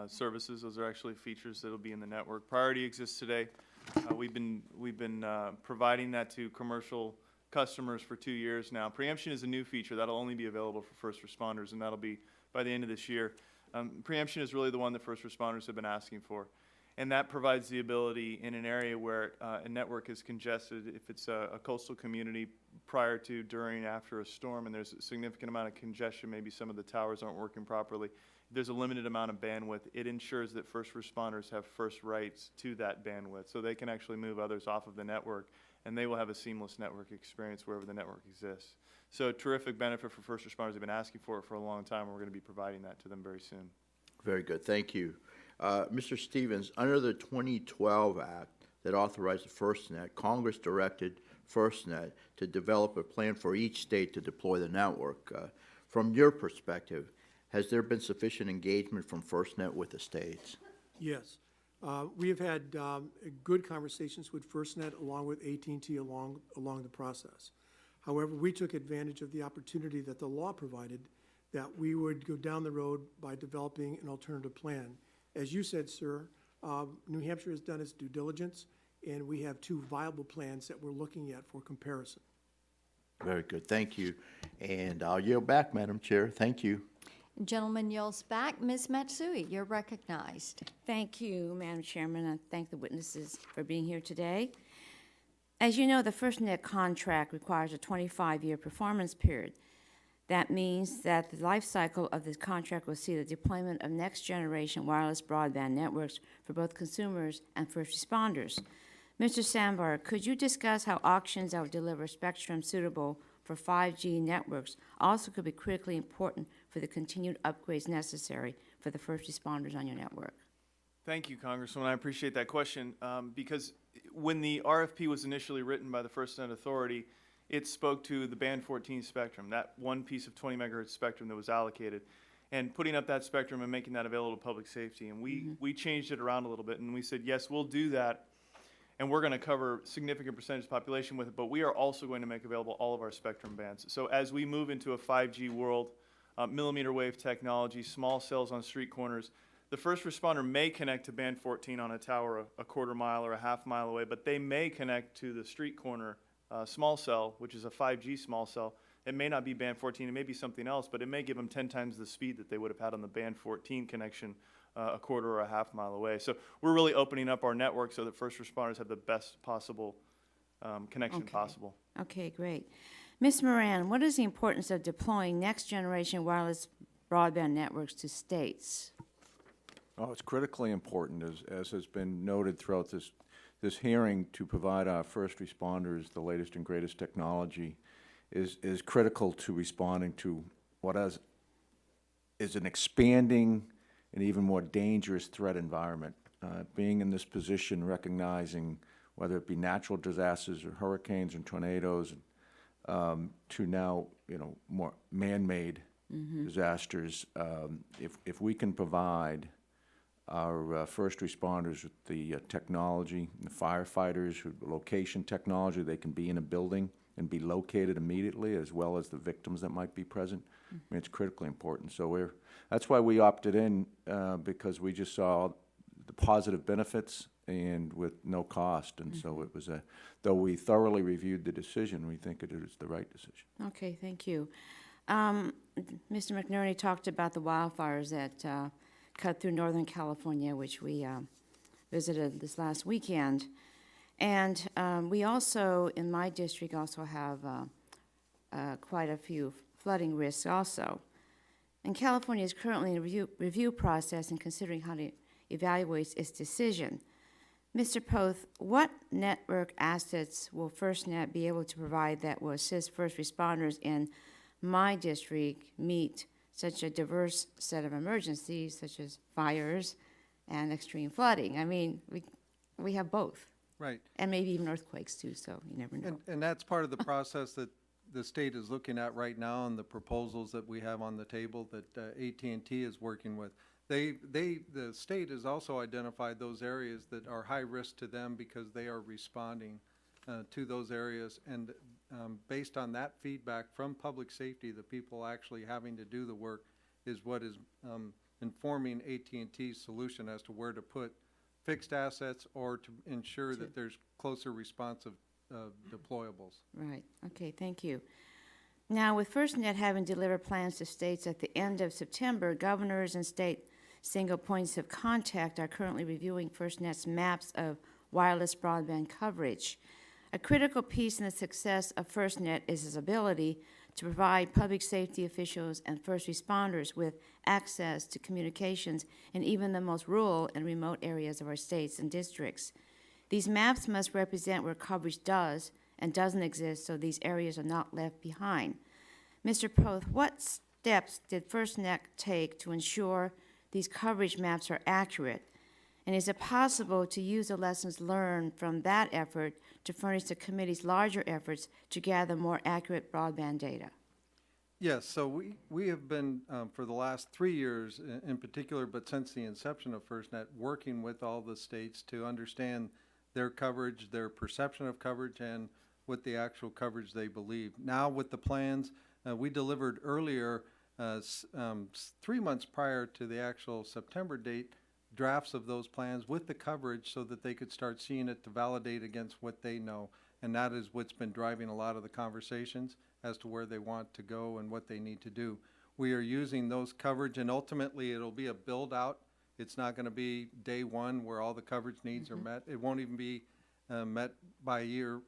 services. Those are actually features that will be in the network. Priority exists today. We've been providing that to commercial customers for 2 years now. Preemption is a new feature that'll only be available for first responders, and that'll be by the end of this year. Preemption is really the one that first responders have been asking for, and that provides the ability in an area where a network is congested, if it's a coastal community prior to, during, after a storm, and there's a significant amount of congestion, maybe some of the towers aren't working properly, there's a limited amount of bandwidth. It ensures that first responders have first rights to that bandwidth, so they can actually move others off of the network, and they will have a seamless network experience wherever the network exists. So a terrific benefit for first responders. They've been asking for it for a long time, and we're going to be providing that to them very soon. Very good, thank you. Mr. Stevens, under the 2012 Act that authorized the FirstNet, Congress directed FirstNet to develop a plan for each state to deploy the network. From your perspective, has there been sufficient engagement from FirstNet with the states? Yes. We have had good conversations with FirstNet along with AT&T along the process. However, we took advantage of the opportunity that the law provided that we would go down the road by developing an alternative plan. As you said, sir, New Hampshire has done its due diligence, and we have 2 viable plans that we're looking at for comparison. Very good, thank you. And I'll yield back, Madam Chair. Thank you. Gentleman yields back. Ms. Matsui, you're recognized. Thank you, Madam Chairman. I thank the witnesses for being here today. As you know, the FirstNet contract requires a 25-year performance period. That means that the life cycle of this contract will see the deployment of next-generation wireless broadband networks for both consumers and first responders. Mr. Sambar, could you discuss how auctions that would deliver spectrum suitable for 5G networks also could be critically important for the continued upgrades necessary for the first responders on your network? Thank you, Congresswoman. I appreciate that question because when the RFP was initially written by the FirstNet Authority, it spoke to the band 14 spectrum, that one piece of 20 megahertz spectrum that was allocated, and putting up that spectrum and making that available to public safety. And we changed it around a little bit, and we said, yes, we'll do that, and we're going to cover significant percentage of the population with it, but we are also going to make available all of our spectrum bands. So as we move into a 5G world, millimeter wave technology, small cells on street corners, the first responder may connect to band 14 on a tower a quarter mile or a half mile away, but they may connect to the street corner small cell, which is a 5G small cell. It may not be band 14, it may be something else, but it may give them 10 times the speed that they would have had on the band 14 connection a quarter or a half mile away. So we're really opening up our network so that first responders have the best possible connection possible. Okay, great. Ms. Moran, what is the importance of deploying next-generation wireless broadband networks to states? Oh, it's critically important, as has been noted throughout this hearing, to provide our first responders the latest and greatest technology is critical to responding to what is an expanding and even more dangerous threat environment. Being in this position, recognizing whether it be natural disasters or hurricanes and tornadoes, to now, more man-made disasters. If we can provide our first responders with the technology, the firefighters, with the location technology, they can be in a building and be located immediately, as well as the victims that might be present. I mean, it's critically important. So that's why we opted in, because we just saw the positive benefits and with no cost. And so it was though we thoroughly reviewed the decision, we think it is the right decision. Okay, thank you. Mr. McNerney talked about the wildfires that cut through Northern California, which we visited this last weekend. And we also, in my district, also have quite a few flooding risks also. And California is currently in a review process and considering how to evaluate its decision. Mr. Poth, what network assets will FirstNet be able to provide that will assist first responders in my district meet such a diverse set of emergencies, such as fires and extreme flooding? I mean, we have both. Right. And maybe even earthquakes too, so you never know. And that's part of the process that the state is looking at right now, and the proposals that we have on the table that AT&T is working with. The state has also identified those areas that are high risk to them because they are responding to those areas. And based on that feedback from public safety, the people actually having to do the work is what is informing AT&T's solution as to where to put fixed assets or to ensure that there's closer responsive deployables. Right, okay, thank you. Now, with FirstNet having delivered plans to states at the end of September, governors and state single points of contact are currently reviewing FirstNet's maps of wireless broadband coverage. A critical piece in the success of FirstNet is its ability to provide public safety officials and first responders with access to communications in even the most rural and remote areas of our states and districts. These maps must represent where coverage does and doesn't exist, so these areas are not left behind. Mr. Poth, what steps did FirstNet take to ensure these coverage maps are accurate? And is it possible to use the lessons learned from that effort to furnish the committee's larger efforts to gather more accurate broadband data? Yes, so we have been, for the last 3 years in particular, but since the inception of FirstNet, working with all the states to understand their coverage, their perception of coverage, and what the actual coverage they believe. Now with the plans, we delivered earlier, 3 months prior to the actual September date, drafts of those plans with the coverage so that they could start seeing it to validate against what they know. And that is what's been driving a lot of the conversations as to where they want to go and what they need to do. We are using those coverage, and ultimately it'll be a build out. It's not going to be day one where all the coverage needs are met. It won't even be met by year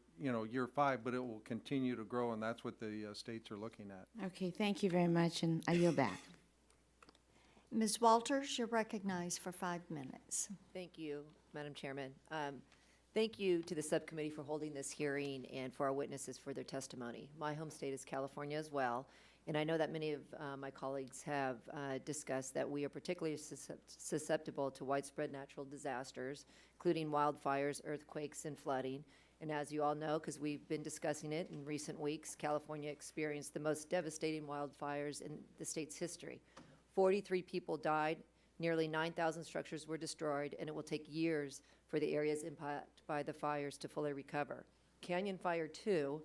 5, but it will continue to grow, and that's what the states are looking at. Okay, thank you very much, and I yield back. Ms. Walters, you're recognized for 5 minutes. Thank you, Madam Chairman. Thank you to the subcommittee for holding this hearing and for our witnesses for their testimony. My home state is California as well, and I know that many of my colleagues have discussed that we are particularly susceptible to widespread natural disasters, including wildfires, earthquakes, and flooding. And as you all know, because we've been discussing it in recent weeks, California experienced the most devastating wildfires in the state's history. 43 people died, nearly 9,000 structures were destroyed, and it will take years for the areas impacted by the fires to fully recover. Canyon Fire 2,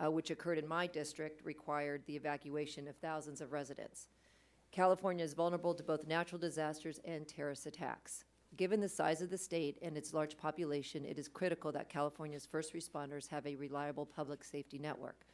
which occurred in my district, required the evacuation of thousands of residents. California is vulnerable to both natural disasters and terrorist attacks. Given the size of the state and its large population, it is critical that California's first responders have a reliable public safety network.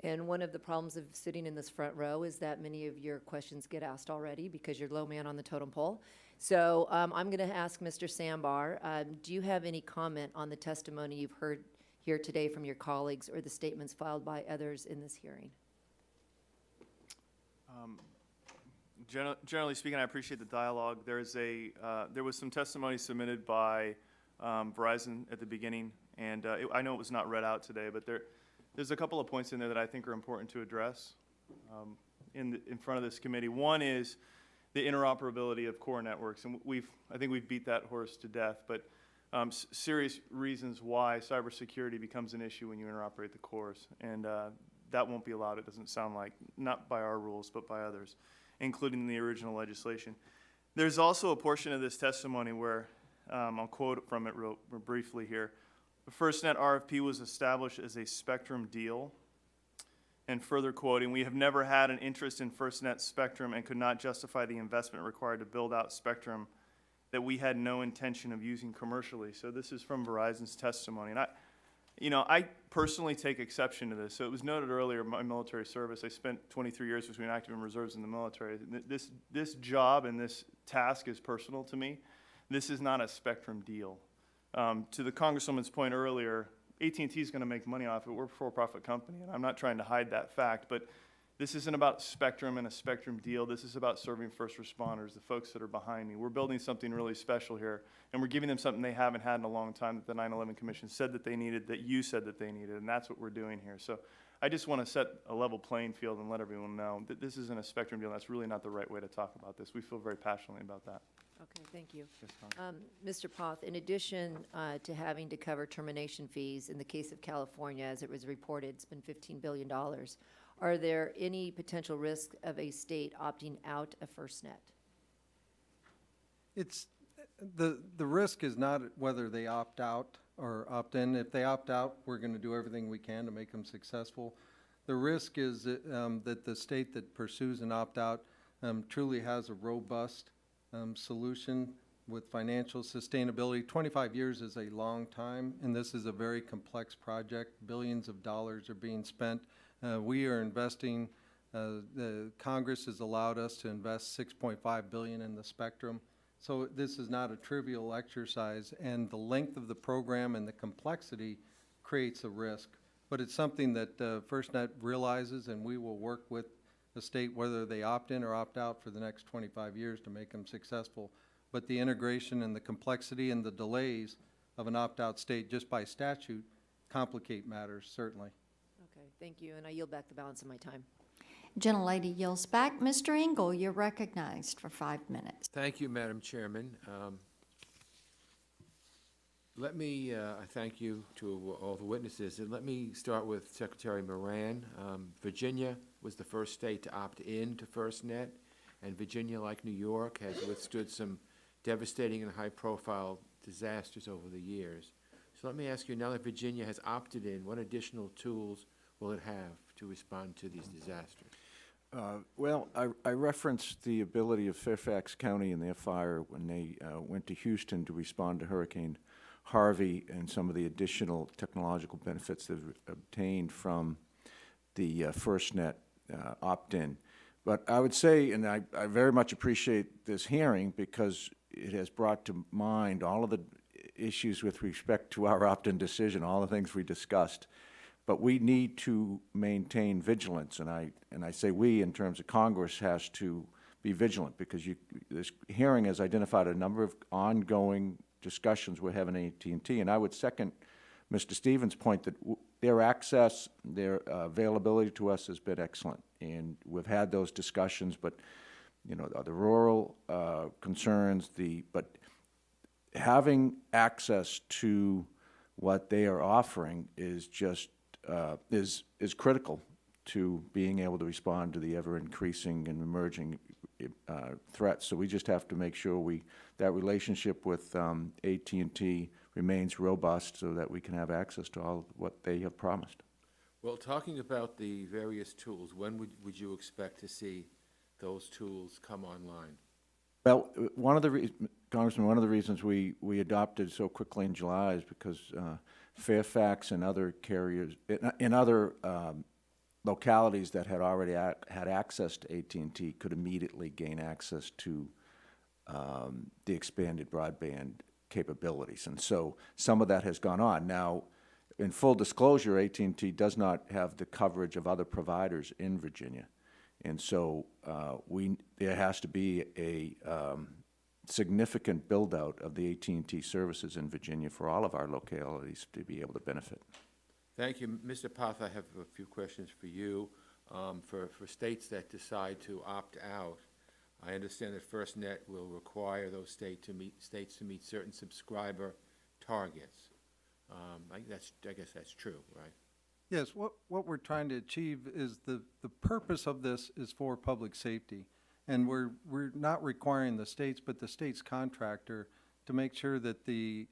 And one of the problems of sitting in this front row is that many of your questions get asked already because you're low man on the totem pole. So I'm going to ask Mr. Sambar, do you have any comment on the testimony you've heard here today from your colleagues or the statements filed by others in this hearing? Generally speaking, I appreciate the dialogue. There was some testimony submitted by Verizon at the beginning, and I know it was not read out today, but there's a couple of points in there that I think are important to address in front of this committee. One is the interoperability of core networks, and I think we've beat that horse to death, but serious reasons why cybersecurity becomes an issue when you interoperate the cores. And that won't be allowed, it doesn't sound like, not by our rules, but by others, including the original legislation. There's also a portion of this testimony where, I'll quote from it real briefly here. The FirstNet RFP was established as a spectrum deal. And further quoting, we have never had an interest in FirstNet spectrum and could not justify the investment required to build out spectrum that we had no intention of using commercially. So this is from Verizon's testimony. And I personally take exception to this. So it was noted earlier, my military service, I spent 23 years between active and reserves in the military. This job and this task is personal to me. This is not a spectrum deal. To the Congresswoman's point earlier, AT&T is going to make money off it. We're a for-profit company, and I'm not trying to hide that fact, but this isn't about spectrum and a spectrum deal. This is about serving first responders, the folks that are behind me. We're building something really special here, and we're giving them something they haven't had in a long time that the 9/11 Commission said that they needed, that you said that they needed, and that's what we're doing here. So I just want to set a level playing field and let everyone know that this isn't a spectrum deal. That's really not the right way to talk about this. We feel very passionately about that. Okay, thank you. Yes, Congress. Mr. Poth, in addition to having to cover termination fees, in the case of California, as it was reported, it's been $15 billion. Are there any potential risk of a state opting out of FirstNet? It's, the risk is not whether they opt out or opt in. If they opt out, we're going to do everything we can to make them successful. The risk is that the state that pursues an opt-out truly has a robust solution with financial sustainability. 25 years is a long time, and this is a very complex project. Billions of dollars are being spent. We are investing, the Congress has allowed us to invest $6.5 billion in the spectrum. So this is not a trivial exercise, and the length of the program and the complexity creates a risk. But it's something that FirstNet realizes, and we will work with the state, whether they opt in or opt out, for the next 25 years to make them successful. But the integration and the complexity and the delays of an opt-out state just by statute complicate matters, certainly. Okay, thank you, and I yield back the balance of my time. Gentlelady yields back. Mr. Engel, you're recognized for 5 minutes. Thank you, Madam Chairman. Let me thank you to all the witnesses, and let me start with Secretary Moran. Virginia was the first state to opt in to FirstNet, and Virginia, like New York, has withstood some devastating and high-profile disasters over the years. So let me ask you, now that Virginia has opted in, what additional tools will it have to respond to these disasters? Well, I referenced the ability of Fairfax County and their fire when they went to Houston to respond to Hurricane Harvey, and some of the additional technological benefits they've obtained from the FirstNet opt-in. But I would say, and I very much appreciate this hearing because it has brought to mind all of the issues with respect to our opt-in decision, all the things we discussed. But we need to maintain vigilance, and I say we in terms of Congress has to be vigilant, because this hearing has identified a number of ongoing discussions we're having at AT&T, and I would second Mr. Stevens' point that their access, their availability to us has been excellent, and we've had those discussions. But you know, the rural concerns, but having access to what they are offering is just is critical to being able to respond to the ever-increasing and emerging threats. So we just have to make sure that relationship with AT&T remains robust so that we can have access to all what they have promised. Well, talking about the various tools, when would you expect to see those tools come online? Well, Congressman, one of the reasons we adopted so quickly in July is because Fairfax and other carriers in other localities that had already had access to AT&T could immediately gain access to the expanded broadband capabilities. And so some of that has gone on. Now, in full disclosure, AT&T does not have the coverage of other providers in Virginia. And so there has to be a significant build-out of the AT&T services in Virginia for all of our localities to be able to benefit. Thank you. Mr. Poth, I have a few questions for you. For states that decide to opt out, I understand that FirstNet will require those states to meet certain subscriber targets. I guess that's true, right? Yes, what we're trying to achieve is the purpose of this is for public safety. And we're not requiring the states, but the state's contractor to make sure that the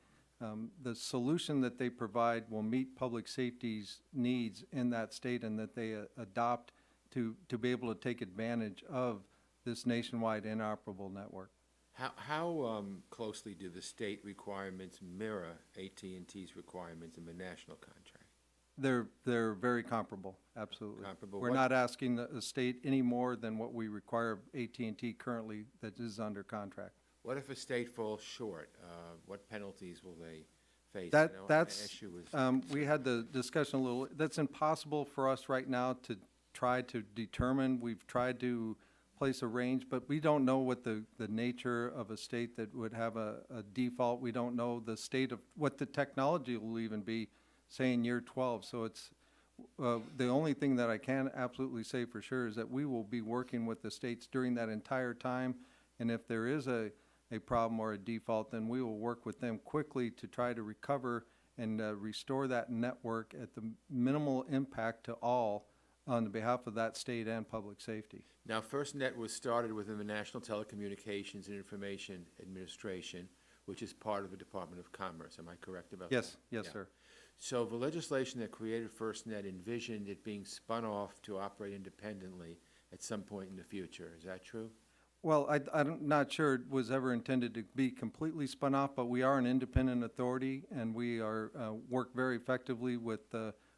solution that they provide will meet public safety's needs in that state, and that they adopt to be able to take advantage of this nationwide interoperable network. How closely do the state requirements mirror AT&T's requirements in the national contract? They're very comparable, absolutely. Comparable. We're What- not asking the state any more than what we require of AT&T currently that is under contract. What if a state falls short? What penalties will they face? I know That's, issue was- we had the discussion a little, that's impossible for us right now to try to determine. We've tried to place a range, but we don't know what the nature of a state that would have a default. We don't know the state of, what the technology will even be, say, in year 12. So it's, the only thing that I can absolutely say for sure is that we will be working with the states during that entire time. And if there is a problem or a default, then we will work with them quickly to try to recover and restore that network at the minimal impact to all on behalf of that state and public safety. Now, FirstNet was started within the National Telecommunications and Information Administration, which is part of the Department of Commerce. Am I correct about that? Yes, yes, Yeah. sir. So the legislation that created FirstNet envisioned it being spun off to operate independently at some point in the future. Is that true? Well, I'm not sure it was ever intended to be completely spun off, but we are an independent authority, and we are work very effectively with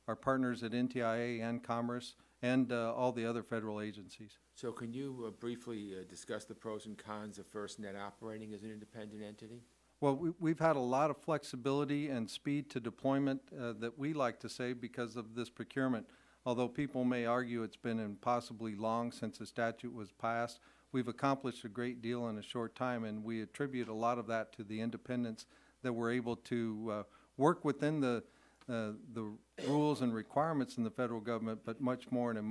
our partners at NTIA and Commerce and all the other federal agencies. So can you briefly discuss the pros and cons of FirstNet operating as an independent entity? Well, we've had a lot of flexibility and speed to deployment that we like to say because of this procurement. Although people may argue it's been impossibly long since the statute was passed, we've accomplished a great deal in a short time, and we attribute a lot of that to the independence that we're able to work within the rules and requirements in the federal government, but much more in a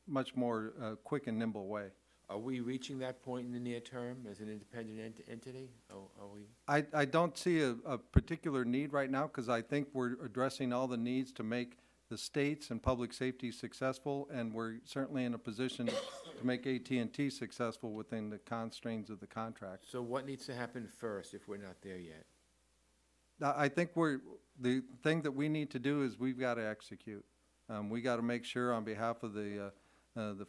much more quick and nimble way. Are we reaching that point in the near term as an independent entity? Are we? I don't see a particular need right now, because I think we're addressing all the needs to make the states and public safety successful, and we're certainly in a position to make AT&T successful within the constraints of the contract. So what needs to happen first if we're not there yet? I think the thing that we need to do is we've got to execute. We got to make sure on behalf of the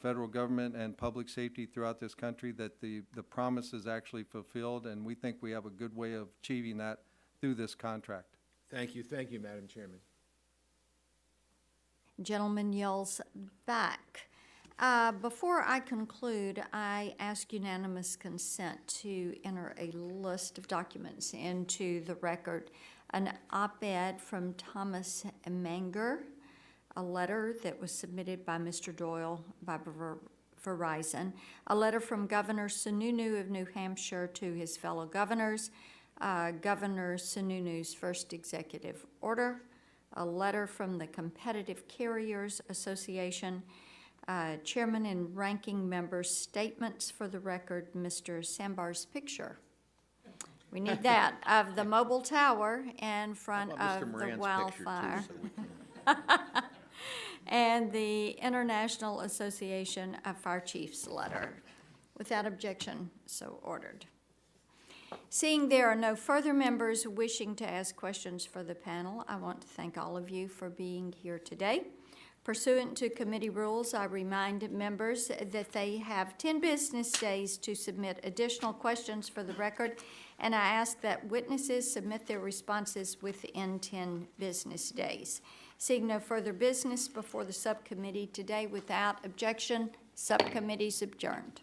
federal government and public safety throughout this country that the promise is actually fulfilled, and we think we have a good way of achieving that through this contract. Thank you, Madam Chairman. Gentleman yells back. Before I conclude, I ask unanimous consent to enter a list of documents into the record. An op-ed from Thomas Manger, a letter that was submitted by Mr. Doyle by Verizon, a letter from Governor Sununu of New Hampshire to his fellow governors, Governor Sununu's first executive order, a letter from the Competitive Carriers Association, Chairman and Ranking Members' statements for the record, Mr. Sambar's picture. We need that, of the mobile tower in front of the wildfire. And the International Association of Fire Chiefs letter. Without objection, so ordered. Seeing there are no further members wishing to ask questions for the panel, I want to thank all of you for being here today. Pursuant to committee rules, I remind members that they have 10 business days to submit additional questions for the record, and I ask that witnesses submit their responses within 10 business days. Seeing no further business before the subcommittee today, without objection, subcommittee's adjourned.